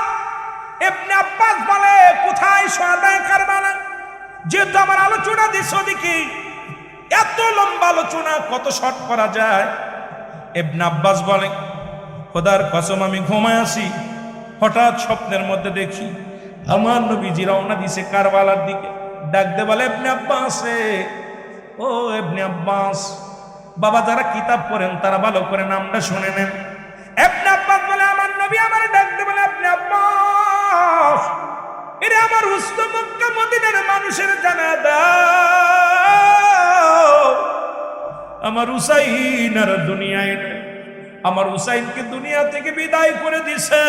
ইবনে আব্বাস বলে কোথায় শুহাদায়ে কারবালা। যেহেতু আমার আলোচনা দিস ওদিকে, এত লম্বা আলোচনা কত শর্ট করা যায়? ইবনে আব্বাস বলে খোদার কসম আমি ঘুমায় আছি, হঠাৎ স্বপ্নের মধ্যে দেখি আমার নবীজি রওনা দিছে কারবালার দিকে। ডাকতে বলে ইবনে আব্বাস রে, ও ইবনে আব্বাস। বাবা যারা কিতাব পড়েন তারা ভালো করে নামটা শুনে নেন। ইবনে আব্বাস বলে আমার নবী আমার ডাকতে বলে ইবনে আব্বাস, এরে আমার উস্ত মক্কা মদিনার মানুষের জানা দাও, আমার হুসাইন আর দুনিয়ায় নেই। আমার হুসাইনকে দুনিয়া থেকে বিদায় করে দিছে।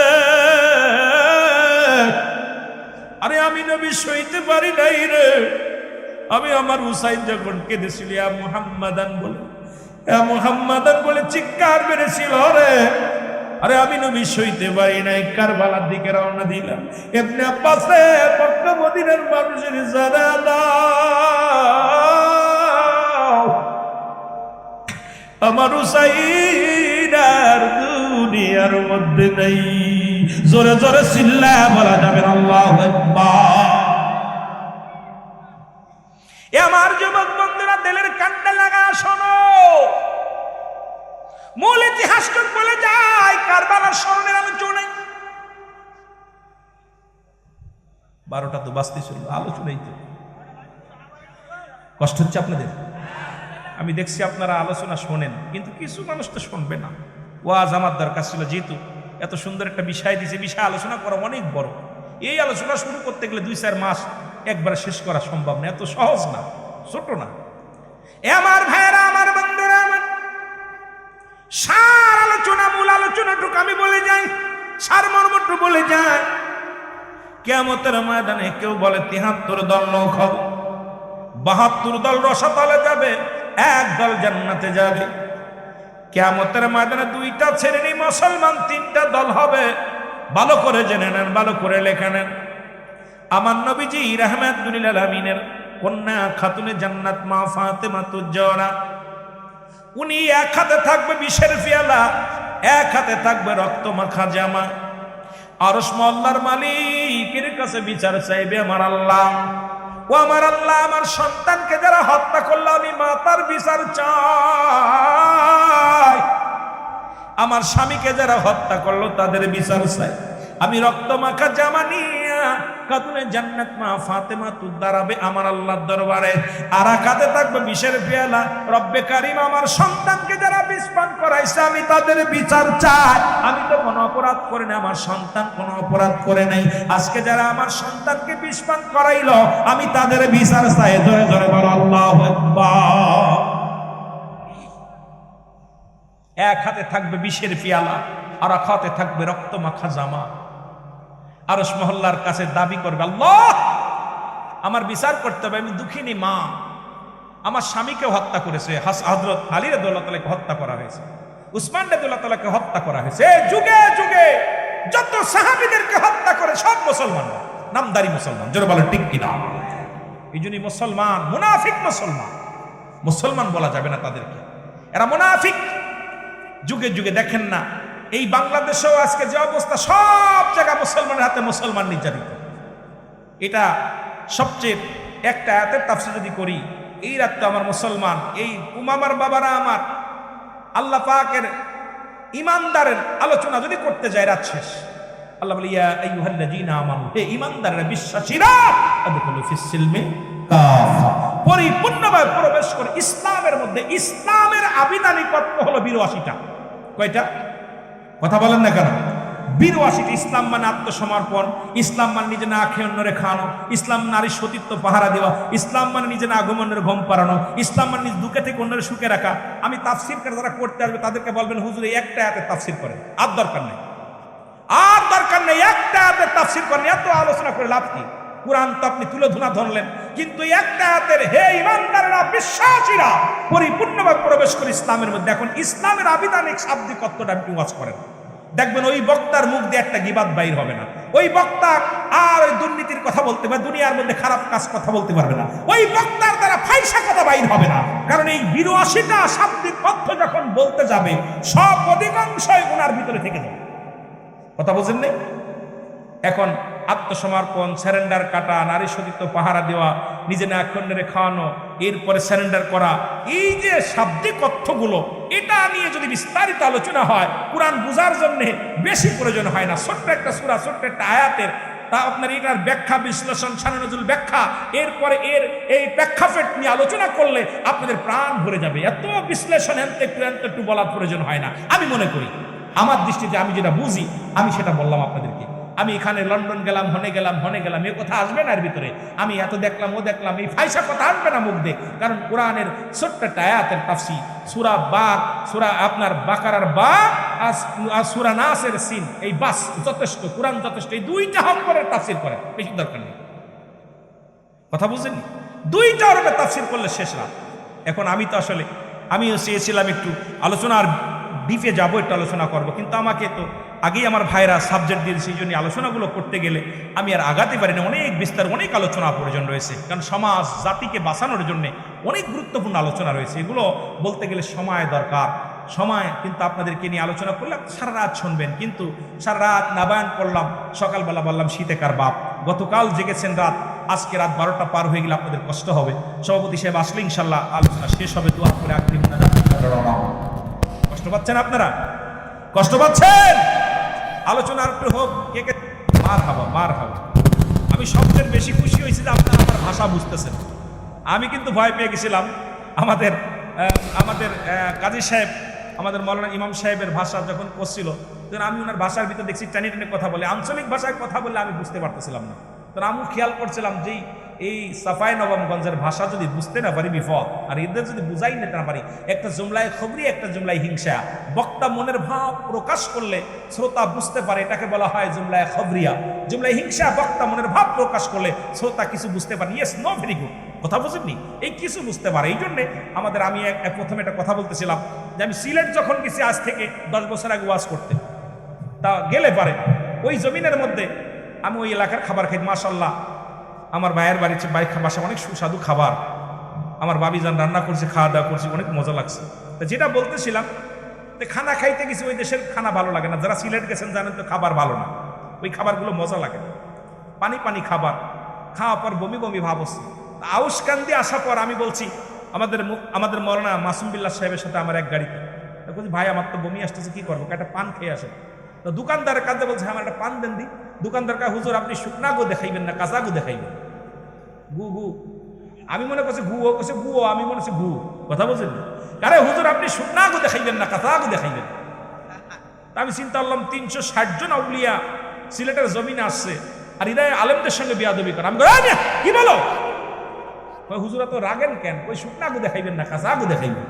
আরে আমি নবী সইতে পারি নাই রে। আমি আমার হুসাইন যখন কেঁদেছিল ইয়া মুহাম্মাদান বলে, ইয়া মুহাম্মাদান বলে চিৎকার মেরেছিল রে, আরে আমি নবী সইতে পারি নাই, কারবালার দিকে রওনা দিলাম। ইবনে আব্বাস মক্কা মদিনার মানুষের জানা দাও, আমার হুসাইন আর দুনিয়ার মধ্যে নেই। জোরে জোরে চিল্লায়া বলা যাবে আল্লাহু আকবার। এ আমার যুবক বন্ধুরা, দিলের কান্ডা লাগা শোনো। মূল ইতিহাস বলে যায় কারবালার স্মরণের আলোচনায়। 12টা তো বাজতে ছিল, আলোচনাই তো। কষ্ট হচ্ছে আপনাদের? আমি দেখছি আপনারা আলোচনা শোনেন, কিন্তু কিছু মানুষ তো শুনবে না। ওয়াজ আমার দরকার ছিল, যেহেতু এত সুন্দর একটা বিষয় দিয়েছে, বিষয় আলোচনা করা অনেক বড়। এই আলোচনা শুরু করতে গেলে 2-4 মাস একবার শেষ করা সম্ভব না, এত সহজ না, ছোট না। এ আমার ভাইয়েরা, আমার বন্ধুরা, আমার সার আলোচনা, মূল আলোচনাটুকু আমি বলে যাই, সার মর্মটুকু বলে যাই। কিয়ামতের ময়দানে কেউ বলে 73 দল নৌক হবে, 72 দল রসাতলে যাবে, 1 দল জান্নাতে যাবে। কিয়ামতের ময়দানে 2টা শ্রেণী মুসলমান, 3টা দল হবে। ভালো করে জেনে নেন, ভালো করে লেখে নেন। আমার নবীজি রাহমাতুল লিল আলামিনের কন্যা খাতুনে জান্নাত মা ফাতেমাতুজ জোহরা, উনি এক হাতে থাকবে বিষের পেয়ালা, এক হাতে থাকবে রক্ত মাখা জামা। আরশ মহল্লার মালিকের কাছে বিচার চাইবে আমার আল্লাহ, ও আমার আল্লাহ, আমার সন্তানকে যারা হত্যা করলো আমি মা তার বিচার চাই। আমার স্বামীকে যারা হত্যা করলো তাদের বিচার চাই। আমি রক্ত মাখা জামা নিয়ে খাতুনে জান্নাত মা ফাতেমা তুই দাঁড়াবে আমার আল্লাহর দরবারে, আর কাঁধে থাকবে বিষের পেয়ালা। রব্বে কারিম, আমার সন্তানকে যারা বিষ পান করাইছে আমি তাদের বিচার চাই। আমি তো কোনো অপরাধ করে নাই, আমার সন্তান কোনো অপরাধ করে নাই। আজকে যারা আমার সন্তানকে বিষ পান করাইলো আমি তাদের বিচার চাই। জোরে জোরে বলো আল্লাহু আকবার। এক হাতে থাকবে বিষের পেয়ালা, আর এক হাতে থাকবে রক্ত মাখা জামা। আরশ মহল্লার কাছে দাবি করবে, আল্লাহ আমার বিচার করতে হবে, আমি দুঃখিনী মা, আমার স্বামীকে হত্যা করেছে, হযরত আলী রাদিয়াল্লাহু তাআলাকে হত্যা করা হয়েছে, উসমান রাদিয়াল্লাহু তাআলাকে হত্যা করা হয়েছে। যুগে যুগে যত সাহাবীদেরকে হত্যা করে সব মুসলমান, নামদারি মুসলমান। জোরে বলেন ঠিক কিনা? এই জন্যই মুসলমান মুনাফিক মুসলমান, মুসলমান বলা যাবে না তাদেরকে, এরা মুনাফিক। যুগে যুগে দেখেন না, এই বাংলাদেশেও আজকে যে অবস্থা, সব জায়গা মুসলমানের হাতে মুসলমান নির্যাতিত। এটা সবচেয়ে একটা আয়াতের তাফসীর যদি করি, এই রাত তো আমার মুসলমান, এই উমামার বাবারা আমার আল্লাহ পাকের ইমানদারের আলোচনা যদি করতে যায় রাত শেষ, আল্লাহ বলে ইয়া আইয়ুহাল্লাযীনা আমানু, হে ইমানদাররা বিশ্বাসীরা, আদখুলু ফিস সিলমি কাফা, পরিপূর্ণভাবে প্রবেশ করে ইসলামের মধ্যে। ইসলামের আবিধানিকত্ব হলো 82টা। কয়টা? কথা বলেন না কেন? 82টা। ইসলাম মানে আত্মসমর্পণ, ইসলাম মানে নিজে না খেয়ে অন্যরে খাওয়ানো, ইসলাম নারী সতীত্ব পাহারা দেওয়া, ইসলাম মানে নিজে না আগমনের ঘুম পাড়ানো, ইসলাম মানে নিজ দুঃখে থেকে অন্যের সুখে রাখা। আমি তাফসীর করে যারা করতে আসবে তাদেরকে বলবেন হুজুর এই একটা আয়াতের তাফসীর করেন, আর দরকার নেই, আর দরকার নেই, একটা আয়াতের তাফসীর করেন, এত আলোচনা করে লাভ কি? কোরআন তো আপনি তুলে ধুনা ধরলেন, কিন্তু একটা আয়াতের হে ইমানদারেরা বিশ্বাসীরা পরিপূর্ণভাবে প্রবেশ করে ইসলামের মধ্যে। এখন ইসলামের আবিধানিক শাব্দিক অর্থটা আপনি ওয়াজ করেন, দেখবেন ওই বক্তার মুখ দিয়ে একটা গীবাত বাইর হবে না। ওই বক্তা আর ওই দুর্নীতির কথা বলতে পারবে, দুনিয়ার মধ্যে খারাপ কাজ কথা বলতে পারবে না। ওই বক্তার দ্বারা ফাইসা কথা বাইর হবে না, কারণ এই ৮২টা শাব্দিক অর্থ যখন বলতে যাবে সব অধিকাংশই ওনার ভিতরে থেকে যাবে। কথা বুঝেন নাই? এখন আত্মসমর্পণ, স্যারেন্ডার কাটা, নারী সতীত্ব পাহারা দেওয়া, নিজে না খন্ডেরে খাওয়ানো, এরপরে স্যারেন্ডার করা, এই যে শাব্দিক অর্থগুলো, এটা নিয়ে যদি বিস্তারিত আলোচনা হয় কোরআন বুঝার জন্য বেশি প্রয়োজন হয় না। ছোট্ট একটা সূরা, ছোট্ট একটা আয়াতের তা আপনার এটার ব্যাখ্যা বিশ্লেষণ, শানে-নজুল ব্যাখ্যা, এরপরে এর এই প্রেক্ষাপট নিয়ে আলোচনা করলে আপনাদের প্রাণ ভরে যাবে। এত বিশ্লেষণ একটু বলার প্রয়োজন হয় না। আমি মনে করি, আমার দৃষ্টিতে আমি যেটা বুঝি আমি সেটা বললাম আপনাদেরকে। আমি এখানে লন্ডন গেলাম, হনে গেলাম, এ কথা আসবে না এর ভিতরে। আমি এত দেখলাম, ও দেখলাম, এই ফাইসা কথা আসবে না মুখ দিয়ে, কারণ কোরআনের ছোট্ট একটা আয়াতের তাফসীর, সূরা বাক, সূরা আপনার বাকারার বা আর সূরা নাসের সিন, এই বাস যথেষ্ট, কোরআন যথেষ্ট। এই দুইটা হক করে তাফসীর করে, বেশি দরকার নেই। কথা বুঝেননি? দুইটা হরফে তাফসীর করলে শেষ রাত। এখন আমি তো আসলে আমিও চেয়েছিলাম একটু আলোচনার ডিপে যাবো, একটু আলোচনা করবো, কিন্তু আমাকে তো আগেই আমার ভাইরা সাবজেক্ট দিয়ে সেই জন্য আলোচনাগুলো করতে গেলে আমি আর আগাতে পারি না। অনেক বিস্তার, অনেক আলোচনা প্রয়োজন রয়েছে, কারণ সমাজ জাতিকে বাঁচানোর জন্য অনেক গুরুত্বপূর্ণ আলোচনা রয়েছে। এগুলো বলতে গেলে সময় দরকার, সময় কিন্তু আপনাদেরকে নিয়ে আলোচনা করলাম, সারা রাত শুনবেন, কিন্তু সারা রাত নাবায়ন করলাম, সকালবেলা বললাম শীতে কার বাপ। গতকাল জেগেছেন রাত, আজকে রাত 12টা পার হয়ে গেলে আপনাদের কষ্ট হবে। সভাপতি সাহেব আসলে ইনশাল্লাহ আলোচনা শেষ হবে। দোয়া করে কষ্ট পাচ্ছেন আপনারা? কষ্ট পাচ্ছেন? আলোচনার একটু হোক, কে কে মার হাবা। আমি সবচেয়ে বেশি খুশি হয়েছি যে আপনারা আমার ভাষা বুঝতেছেন। আমি কিন্তু ভয় পেয়ে গেছিলাম আমাদের কাজী সাহেব, আমাদের মৌলানা ইমাম সাহেবের ভাষা যখন করছিল, তখন আমি ওনার ভাষার ভিতরে দেখছি টেনে টেনে কথা বলে, আঞ্চলিক ভাষায় কথা বলে আমি বুঝতে পারতেছিলাম না। তখন আমি খেয়াল করছিলাম যে এই সাফাই নবমগঞ্জের ভাষা যদি বুঝতে না পারি বিপদ, আর এদের যদি বুঝাই নিতে না পারি, একটা জুমলায় খবরি, একটা জুমলায় হিংসা, বক্তা মনের ভাব প্রকাশ করলে শ্রোতা বুঝতে পারে, এটাকে বলা হয় জুমলায় খবরিয়া। জুমলায় হিংসা, বক্তা মনের ভাব প্রকাশ করলে শ্রোতা কিছু বুঝতে পারে। Yes, no, very good. কথা বুঝেননি? এই কিছু বুঝতে পারে। এই জন্যে আমাদের, আমি প্রথমে একটা কথা বলতেছিলাম যে আমি সিলেট যখন গেছি আজ থেকে 10 বছর আগে ওয়াজ করতে, তা গেলে পারে ওই জমিনের মধ্যে আমি ওই এলাকার খাবার খাই। মাশাল্লাহ, আমার ভাইয়ের বাড়িতে বাসা অনেক সুস্বাদু খাবার, আমার বাবিজান রান্না করছে, খাওয়া দাওয়া করছে, অনেক মজা লাগছে। তো যেটা বলতেছিলাম, খানা খাইতে গেছি, ওই দেশের খানা ভালো লাগে না। যারা সিলেট গেছেন জানেন তো খাবার ভালো না, ওই খাবারগুলো মজা লাগে না, পানি পানি খাবার, খাওয়ার পর বমি বমি ভাব হচ্ছে। আউসকান্দি আসার পর আমি বলছি আমাদের মৌলানা মাসুম বিল্লাহ সাহেবের সাথে আমার এক গাড়িতে, বলছি ভাই আমার তো বমি আসতেছে, কি করবো, একটা পান খেয়ে আসে। তো দোকানদারের কাছে বলছে আমার একটা পান দেন দি। দোকানদার কা হুজুর আপনি শুকনা গু দেখাইবেন না কাঁচা গু দেখাইবেন? গু আমি মনে করছি গু, ও করছে গু, আমি মনে করছি গু। কথা বলছেন? আরে হুজুর আপনি শুকনা গু দেখাইবেন না কাঁচা গু দেখাইবেন? আমি চিন্তা করলাম 360 জন আউলিয়া সিলেটের জমিনে আসছে, আর এরা আলেমদের সঙ্গে বিয়াদবি করে। আমি কি বলো? হুজুরা তো রাগেন কেন? ওই শুকনা গু দেখাইবেন না কাঁচা গু দেখাইবেন?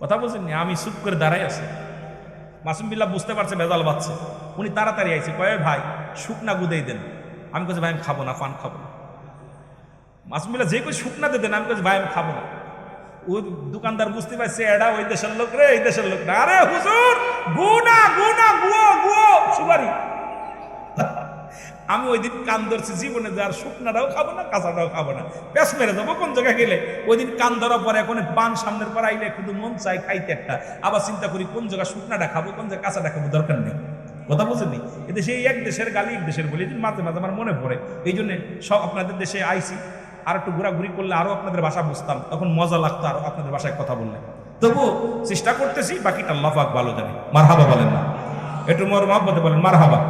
কথা বলছেন? আমি চুপ করে দাঁড়াই আছি। মাসুম বিল্লাহ বুঝতে পারছে ভেজাল বাচ্ছে, উনি তাড়াতাড়ি আইছে, কয়ে ভাই শুকনা গুদেই দেন। আমি বলছি ভাই আমি খাবো না, পান খাবো না। মাসুম বিল্লাহ যে কই শুকনা দেন, আমি বলছি ভাই আমি খাবো না। ও দোকানদার বুঝতে পারছে এডা ওই দেশের লোক রে, এই দেশের লোক না। আরে হুজুর গু না গুয়ো সুপারি। আমি ওই দিন কান ধরছি, জীবনে যার শুকনাটাও খাবো না, কাঁচাটাও খাবো না, পেঁচ মেরে যাবো কোন জায়গায় গেলে। ওই দিন কান ধরার পরে এখন পান সামনের পর আইলে কিন্তু মন চাই খাইতে একটা, আবার চিন্তা করি কোন জায়গায় শুকনাটা খাবো, কোন জায়গায় কাঁচাটা খাবো, দরকার নেই। কথা বলছেননি? এদেশে এক দেশের গালি এক দেশের বলি, মাঝে মাঝে আমার মনে পড়ে। এই জন্য সব আপনাদের দেশে আইসি, আর একটু ঘোরাঘুরি করলে আরো আপনাদের ভাষা বুঝতাম, তখন মজা লাগতো আরো আপনাদের ভাষায় কথা বললে। তবু চেষ্টা করতেছি, বাকিটা আল্লাহ পাক ভালো জানে। মারহাবা বলেন না? একটু মহব্বতে বলেন মারহাবা।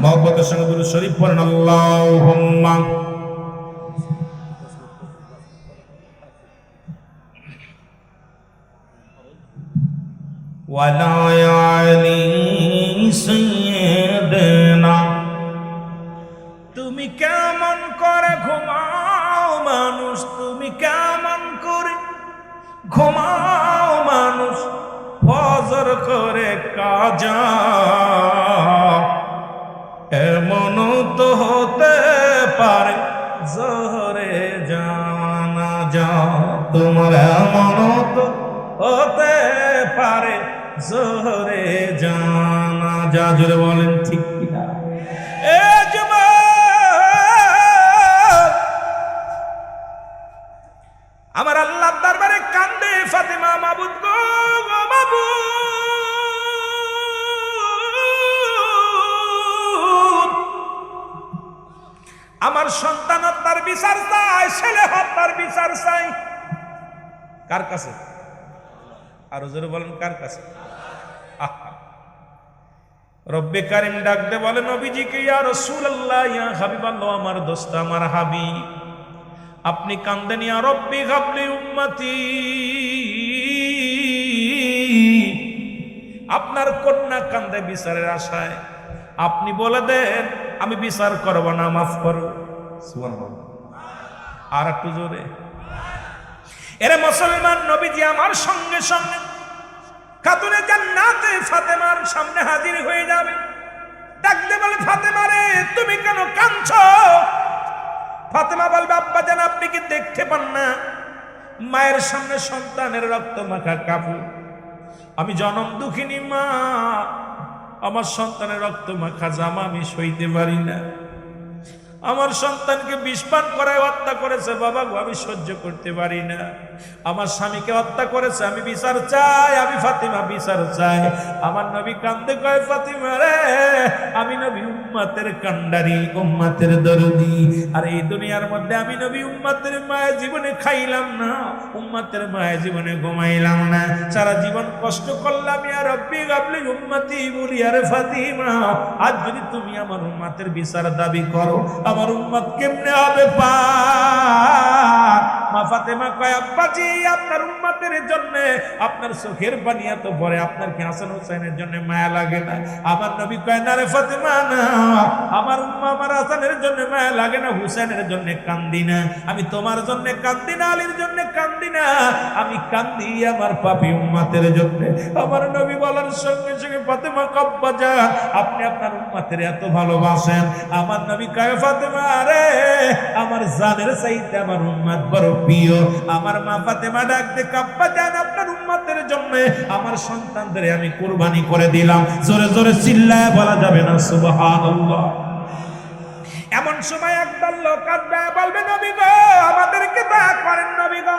মহব্বতের সঙ্গে দুরূদ শরীফ পড়েন আল্লাহুম্মা ওয়ালা আলি সাইয়্যিদিনা। তুমি কেমন করে ঘুমাও মানুষ, তুমি কেমন করে ঘুমাও মানুষ, ফজর করে কাজা, এমন তো হতে তোমার মনত হতে পারে জোরে জানা যা জোরে বলেন ঠিক কিনা এ যুবক আমার আল্লাহর দরবারে কান্দে ফাতেমা মাবুদ গো মাবুদ আমার সন্তান হত্যার বিচার চাই ছেলে হত্যার বিচার চাই কার কাছে আর জোরে বলেন কার কাছে রব্বে কারিম ডাক দে বলে নবীজিকে ইয়া রাসূলুল্লাহ ইয়া হাবিবাল্লাহ আমার দোস্ত আমার হাবিব আপনি কান্দেন ইয়া রব্বি হাবলি উম্মতি আপনার কন্যা কান্দে বিচারের আশায় আপনি বলে দেন আমি বিচার করব না মাফ করব সুবহানাল্লাহ আর একটু জোরে এরে মুসলমান নবীজি আমার সঙ্গে সঙ্গে খাতুনে জান্নাতে ফাতেমার সামনে হাজির হয়ে যাবে ডাকতে বলে ফাতেমা রে তুমি কেন কাঁদছো ফাতেমা বলবে আব্বা জান আপনি কি দেখতে পান না মায়ের সামনে সন্তানের রক্ত মাখা কাপড় আমি জনম দুঃখিনী মা আমার সন্তানের রক্ত মাখা জামা আমি সইতে পারি না আমার সন্তানকে বিষপান করায় হত্যা করেছে বাবা গো আমি সহ্য করতে পারি না আমার স্বামীকে হত্যা করেছে আমি বিচার চাই আমি ফাতিমা বিচার চাই আমার নবী কান্দে কয় ফাতিমা রে আমি নবী উম্মতের কান্ডারি উম্মতের দরদি আর এই দুনিয়ার মধ্যে আমি নবী উম্মতের মায়ের জীবনে খাইলাম না উম্মতের মায়ের জীবনে ঘুমাইলাম না সারা জীবন কষ্ট করলাম ইয়া রব্বি গাবলি উম্মতি বলি আরে ফাতিমা আজ যদি তুমি আমার উম্মতের বিচার দাবি করো আমার উম্মত কেমনে হবে পার মা ফাতেমা কয় আব্বাজি আপনার উম্মতের জন্য আপনার চোখের পানি এত পরে আপনার কি হাসান হোসেনের জন্য মায়া লাগে না আমার নবী কয় না রে ফাতেমা না আমার উম্মা আমার হাসানের জন্য মায়া লাগে না হুসেনের জন্য কান্দি না আমি তোমার জন্য কান্দি না আলীর জন্য কান্দি না আমি কান্দি আমার পাপী উম্মতের জন্য আমার নবী বলার সঙ্গে সঙ্গে ফাতেমা আব্বা জান আপনি আপনার উম্মতের এত ভালোবাসেন আমার নবী কয় ফাতেমা রে আমার জানের চাইতে আমার উম্মত বড় প্রিয় আমার মা ফাতেমা ডাক দে আব্বা জান আপনার উম্মতের জন্য আমার সন্তানদের আমি কুরবানি করে দিলাম জোরে জোরে চিল্লায় বলা যাবে না সুবহানাল্লাহ এমন সময় একদল লোক আসবে বলবে নবী গো আমাদেরকে দয়া করেন নবী গো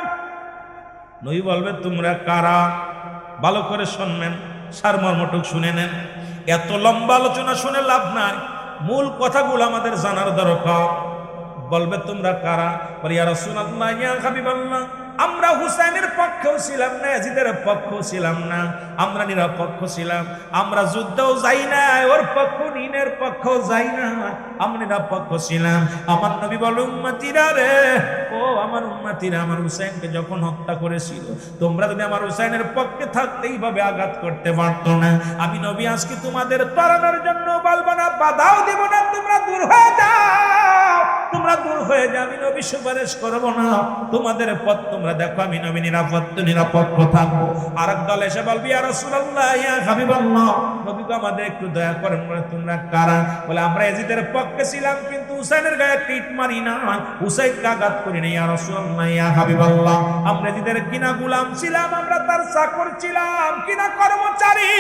নবী বলবে তোমরা কারা ভালো করে শুনবেন সারমর্মটুক শুনে নেন এত লম্বা আলোচনা শুনে লাভ নাই মূল কথাগুলো আমাদের জানার দরকার বলবে তোমরা কারা বলি ইয়া রাসূলুল্লাহ ইয়া হাবিবাল্লাহ আমরা হুসাইনের পক্ষেও ছিলাম না ইয়াজিদের পক্ষেও ছিলাম না আমরা নিরপেক্ষ ছিলাম আমরা যুদ্ধেও যাই না ওর পক্ষ নিনের পক্ষেও যাই না আমরা নিরপেক্ষ ছিলাম আমার নবী বলে উম্মতিরা রে ও আমার উম্মতিরা আমার হুসাইনকে যখন হত্যা করেছিল তোমরা যদি আমার হুসাইনের পক্ষে থাকতে এইভাবে আঘাত করতে পারতো না আমি নবী আজকে তোমাদের তরণের জন্য বলবো না বাধাও দিব না তোমরা দূর হয়ে যাও তোমরা দূর হয়ে যাও আমি নবী সুপারিশ করব না তোমাদের পথ তোমরা দেখো আমি নবী নিরপেক্ষ থাকবো আরেক দল এসে বলবি ইয়া রাসূলুল্লাহ ইয়া হাবিবাল্লাহ নবী গো আমাদের একটু দয়া করেন বলে তোমরা কারা বলে আমরা ইয়াজিদের পক্ষে ছিলাম কিন্তু হুসাইনের গায়ে টিট মারি না হুসাইনকে আঘাত করি না ইয়া রাসূলুল্লাহ ইয়া হাবিবাল্লাহ আমরা ইয়াজিদের কিনা গোলাম ছিলাম আমরা তার চাকর ছিলাম কিনা কর্মচারী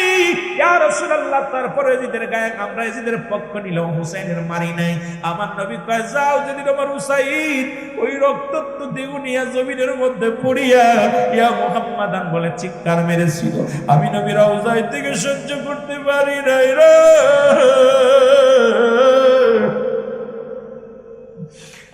ইয়া রাসূলুল্লাহ তারপরে ইয়াজিদের গায়ে আমরা ইয়াজিদের পক্ষ নিলাম হুসাইনের মারি নাই আমার নবী কয় যাও যদি তোমার হুসাইন ওই রক্ত তো দেউনিয়া জমিনের মধ্যে পড়িয়া ইয়া মুহাম্মাদান বলে চিৎকার মেরেছিল আমি নবী রওজায় থেকে সহ্য করতে পারি নাই রে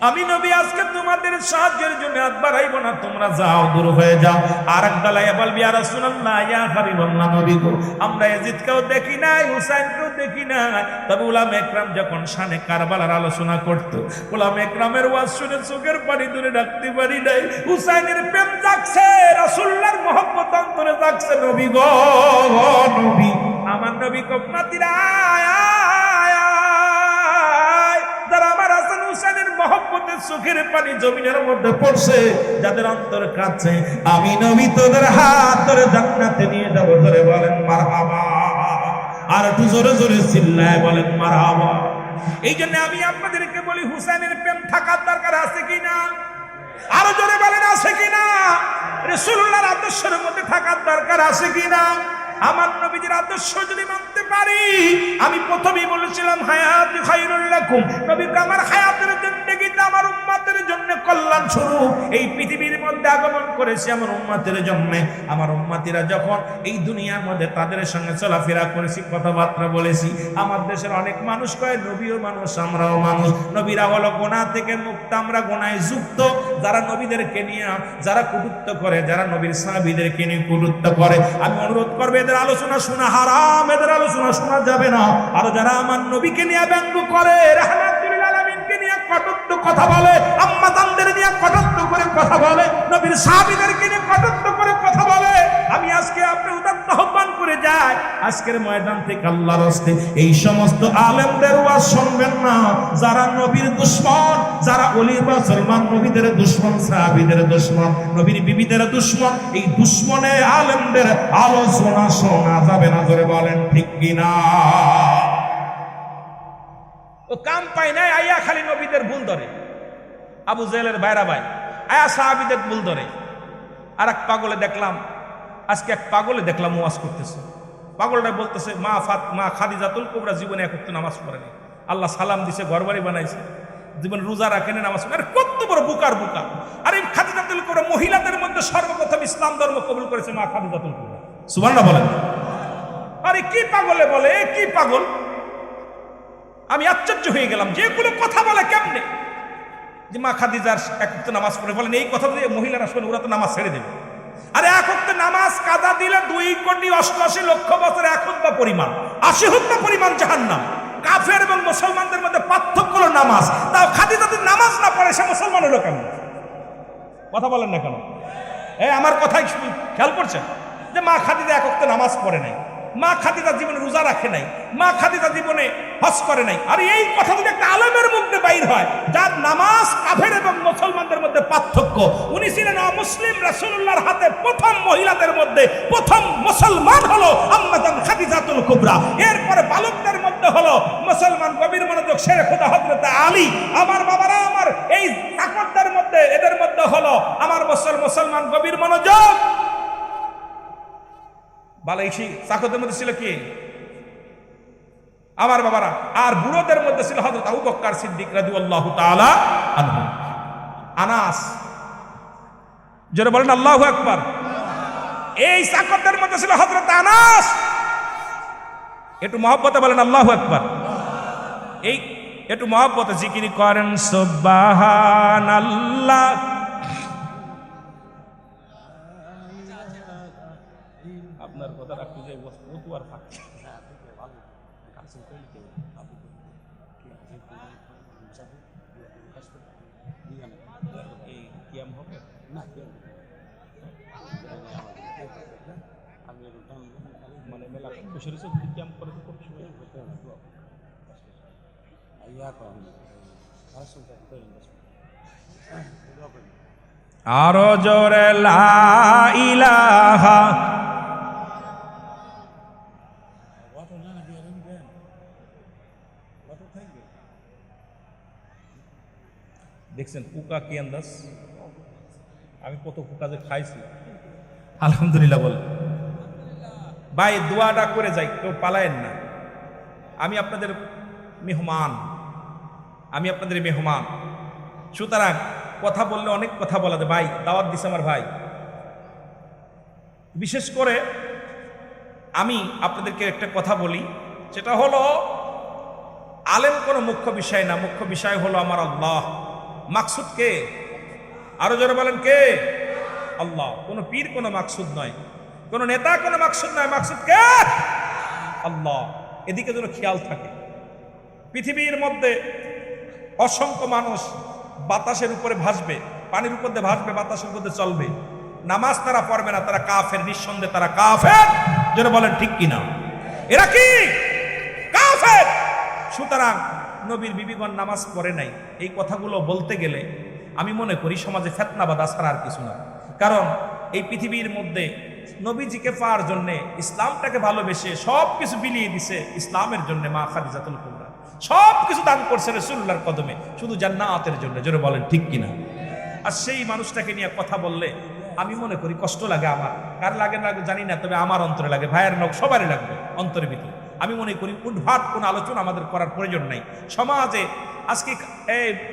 আমি নবী আজকে তোমাদের সাহায্যের জন্য হাত বাড়াইব না তোমরা যাও দূর হয়ে যাও আরেক দলায় বলবি ইয়া রাসূলুল্লাহ ইয়া হাবিবাল্লাহ নবী গো আমরা ইয়াজিদকেও দেখি নাই হুসাইনকেও দেখি নাই তবে উলামা ইকরাম যখন শানে কারবালার আলোচনা করত উলামা ইকরামের ওয়াজ শুনে চোখের পানি ধরে রাখতে পারি নাই হুসাইনের প্রেম জাগছে রাসূলুল্লাহর মহব্বত অন্তরে জাগছে নবী গো নবী আমার নবী উম্মতিরা যারা আমার হাসান হুসাইনের মহব্বতের চোখের পানি জমিনের মধ্যে পড়ছে যাদের অন্তর কাঁদছে আমি নবী তোদের হাত ধরে জান্নাতে নিয়ে যাব ধরে বলেন মারহাবা আর একটু জোরে জোরে চিল্লায় বলেন মারহাবা এই জন্য আমি আপনাদেরকে বলি হুসাইনের প্রেম থাকার দরকার আছে কিনা আরো জোরে বলেন আছে কিনা? রাসূলুল্লাহর আদর্শের মধ্যে থাকার দরকার আছে কিনা? আমার নবীজির আদর্শ যদি মানতে পারি, আমি প্রথমেই বলেছিলাম হায়াতি খায়রুল লাকুম, নবীকে আমার হায়াতের জিন্দেগিটা আমার উম্মতের জন্য কল্যাণ স্বরূপ এই পৃথিবীর মধ্যে আগমন করেছে আমার উম্মতের জন্য। আমার উম্মতিরা যখন এই দুনিয়ার মধ্যে তাদের সঙ্গে চলাফেরা করেছি, কথাবার্তা বলেছি, আমার দেশের অনেক মানুষ কয় নবীও মানুষ আমরাও মানুষ, নবীরা হলো গুনাহ থেকে মুক্ত, আমরা গুনাহে যুক্ত। যারা নবীদেরকে নিয়ে যারা কটূক্ত করে, যারা নবীর সাহাবীদেরকে নিয়ে কটূক্ত করে, আমি অনুরোধ করব এদের আলোচনা শোনা হারাম, এদের আলোচনা শোনা যাবে না। আর যারা আমার নবীকে নিয়ে ব্যঙ্গ করে, রাহমাতুল আলামিনকে নিয়ে কটূক্ত কথা বলে, আম্মা জানদের নিয়ে কটূক্ত করে কথা বলে, নবীর সাহাবীদেরকে নিয়ে কটূক্ত করে কথা বলে, আমি আজকে আপনি উদাত্ত আহ্বান করে যাই, আজকের ময়দান থেকে আল্লাহর রাস্তে এই সমস্ত আলেমদের ওয়াজ শুনবেন না যারা নবীর দুশমন, যারা ওলি বা মুসলমান নবীদের দুশমন, সাহাবীদের দুশমন, নবীর বিবিদের দুশমন। এই দুশমনে আলেমদের আলোচনা শোনা যাবে না। জোরে বলেন ঠিক কিনা? ও কাম পায় নাই, আইয়া খালি নবীদের ভুল ধরে, আবু জেহেলের বাইরা ভাই আয়া সাহাবীদের ভুল ধরে। আর এক পাগলে দেখলাম, আজকে এক পাগলে দেখলাম ওয়াজ করতেছে, পাগলটা বলতেছে মা খাদিজাতুল কুবরা জীবনে এক ওয়াক্ত নামাজ পড়েনি, আল্লাহ সালাম দিছে, ঘরবাড়ি বানাইছে, জীবন রোজা রাখেনি, নামাজ পড়ে। কত বড় বুকার বুকা! আর এই খাদিজাতুল কুবরা মহিলাদের মধ্যে সর্বপ্রথম ইসলাম ধর্ম কবুল করেছে মা খাদিজাতুল কুবরা। সুবহানাল্লাহ বলেন। আরে কি পাগলে বলে, কি পাগল! আমি আশ্চর্য হয়ে গেলাম, যেগুলো কথা বলে কেমনে যে মা খাদিজার এক ওয়াক্ত নামাজ পড়ে, বলেন এই কথা দিয়ে মহিলারা শুনে ওরা তো নামাজ ছেড়ে দেবে। আরে এক ওয়াক্ত নামাজ কাজা দিলে 2,88,00,000 বছর এক হুদ্দা পরিমাণ, 80 হুদ্দা পরিমাণ জাহান্নাম। কাফের এবং মুসলমানদের মধ্যে পার্থক্য হলো নামাজ। তাও খাদিজা যদি নামাজ না পড়ে সে মুসলমান হলো কেন? কথা বলেন না কেন? আমার কথাই খেয়াল করছেন যে মা খাদিজা এক ওয়াক্ত নামাজ পড়ে নাই, মা খাদিজা জীবনে রোজা রাখে নাই, মা খাদিজা জীবনে হজ করে নাই। আর এই কথা যদি একটা আলেমের মুখে বাইর হয়, যার নামাজ কাফের এবং মুসলমানদের মধ্যে পার্থক্য, উনি ছিলেন অমুসলিম, রাসূলুল্লাহর হাতে প্রথম মহিলাদের মধ্যে প্রথম মুসলমান হলো আম্মা জান খাদিজাতুল কুবরা। এরপরে বালকদের মধ্যে হলো মুসলমান গভীর মনোযোগ শেরে খোদা হযরত আলী। আমার বাবারা, আমার এই চাকরদের মধ্যে এদের মধ্যে হলো আমার মুসলমান গভীর মনোযোগ। বালাইশি চাকরদের মধ্যে ছিল কি? আমার বাবারা। আর বুড়োদের মধ্যে ছিল হযরত আবু বকর সিদ্দিক রাদিয়াল্লাহু তাআলা আনহু। আনাস, যারা বলেন আল্লাহু আকবার। এই চাকরদের মধ্যে ছিল হযরত আনাস। একটু মহব্বতে বলেন আল্লাহু আকবার। এই একটু মহব্বতে জিকির করেন সুবহানাল্লাহ। আপনার কথা রাখতে যাই বস্তু আর ফাঁকি হবে না, মানে মেলা বসে রয়েছে ক্যাম্প করে তো খুব সময় আরো জোরে লা ইলাহা। দেখছেন পোকা কি আন্দাজ? আমি কত পোকা যে খাইছি, আলহামদুলিল্লাহ বল ভাই। দোয়াটা করে যাই, কেউ পালায়েন না। আমি আপনাদের মেহমান, আমি আপনাদের মেহমান। সুতরাং কথা বললে অনেক কথা বলা যায়। ভাই দাওয়াত দিছে আমার ভাই। বিশেষ করে আমি আপনাদেরকে একটা কথা বলি, সেটা হলো আলেম কোনো মুখ্য বিষয় না, মুখ্য বিষয় হলো আমার আল্লাহ। মাকসুদ কে? আরো জোরে বলেন কে? আল্লাহ। কোন পীর কোনো মাকসুদ নয়, কোন নেতা কোনো মাকসুদ নয়, মাকসুদ কে? আল্লাহ। এদিকে যেন খেয়াল থাকে। পৃথিবীর মধ্যে অসংখ্য মানুষ বাতাসের উপরে ভাসবে, পানির উপর দিয়ে ভাসবে, বাতাসের উপর দিয়ে চলবে, নামাজ তারা পড়বে না, তারা কাফের, নিঃসন্দেহে তারা কাফের। যেন বলেন ঠিক কিনা? এরা কি কাফের? সুতরাং নবীর বিবিগণ নামাজ পড়ে নাই, এই কথাগুলো বলতে গেলে আমি মনে করি সমাজে ফিতনা বাঁধা ছাড়া আর কিছু না। কারণ এই পৃথিবীর মধ্যে নবীজিকে পাওয়ার জন্য, ইসলামটাকে ভালোবেসে সব কিছু বিলিয়ে দিছে ইসলামের জন্য মা খাদিজাতুল কুবরা। সব কিছু দান করছে রাসূলুল্লাহর কদমে, শুধু জান্নাতের জন্য। জোরে বলেন ঠিক কিনা? আর সেই মানুষটাকে নিয়ে কথা বললে আমি মনে করি কষ্ট লাগে আমার, কার লাগে না জানি না, তবে আমার অন্তরে লাগে, ভাইয়ের লোক সবারই লাগবে অন্তরের ভিতরে। আমি মনে করি উদ্ভাট কোনো আলোচনা আমাদের করার প্রয়োজন নাই। সমাজে আজকে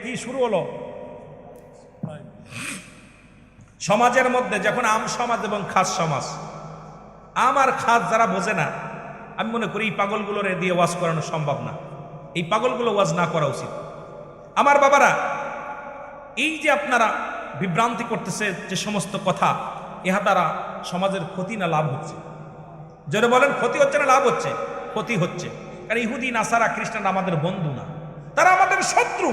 কি শুরু হলো, সমাজের মধ্যে যখন আম সমাজ এবং খাস সমাজ, আমার খাস যারা বোঝে না, আমি মনে করি এই পাগলগুলোর দিয়ে ওয়াজ করানো সম্ভব না, এই পাগলগুলো ওয়াজ না করা উচিত। আমার বাবারা, এই যে আপনারা বিভ্রান্তি করতেছে যে সমস্ত কথা, ইহা দ্বারা সমাজের ক্ষতি না লাভ হচ্ছে? যারা বলেন ক্ষতি হচ্ছে না লাভ হচ্ছে? ক্ষতি হচ্ছে। কারণ ইহুদি নাসারা খ্রিস্টান আমাদের বন্ধু না, তারা আমাদের শত্রু।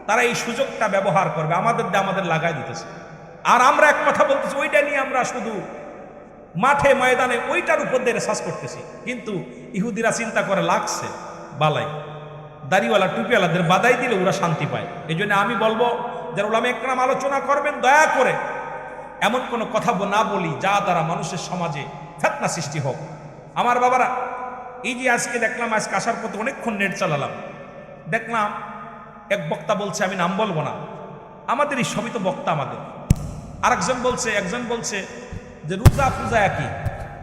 তারা এই সুযোগটা ব্যবহার করবে, আমাদের লাগাই দিতেছে। আর আমরা এক কথা বলতেছি, ওইটা নিয়ে আমরা শুধু মাঠে ময়দানে ওইটার উপর দিয়ে রেসার্চ করতেছি। কিন্তু ইহুদিরা চিন্তা করে লাগছে বালাই, দাড়িওয়ালা টুপিওয়ালাদের বাদাই দিলে ওরা শান্তি পায়। এই জন্য আমি বলবো, যারা উলামা একরাম আলোচনা করবেন, দয়া করে এমন কোনো কথা না বলি যা দ্বারা মানুষের সমাজে ফিতনা সৃষ্টি হোক। আমার বাবারা, এই যে আজকে দেখলাম, আজকে আসার পথে অনেকক্ষণ নেট চালালাম, দেখলাম এক বক্তা বলছে, আমি নাম বলবো না, আমাদের এই সবই তো বক্তা আমাদের। একজন বলছে যে রোজা পূজা একই।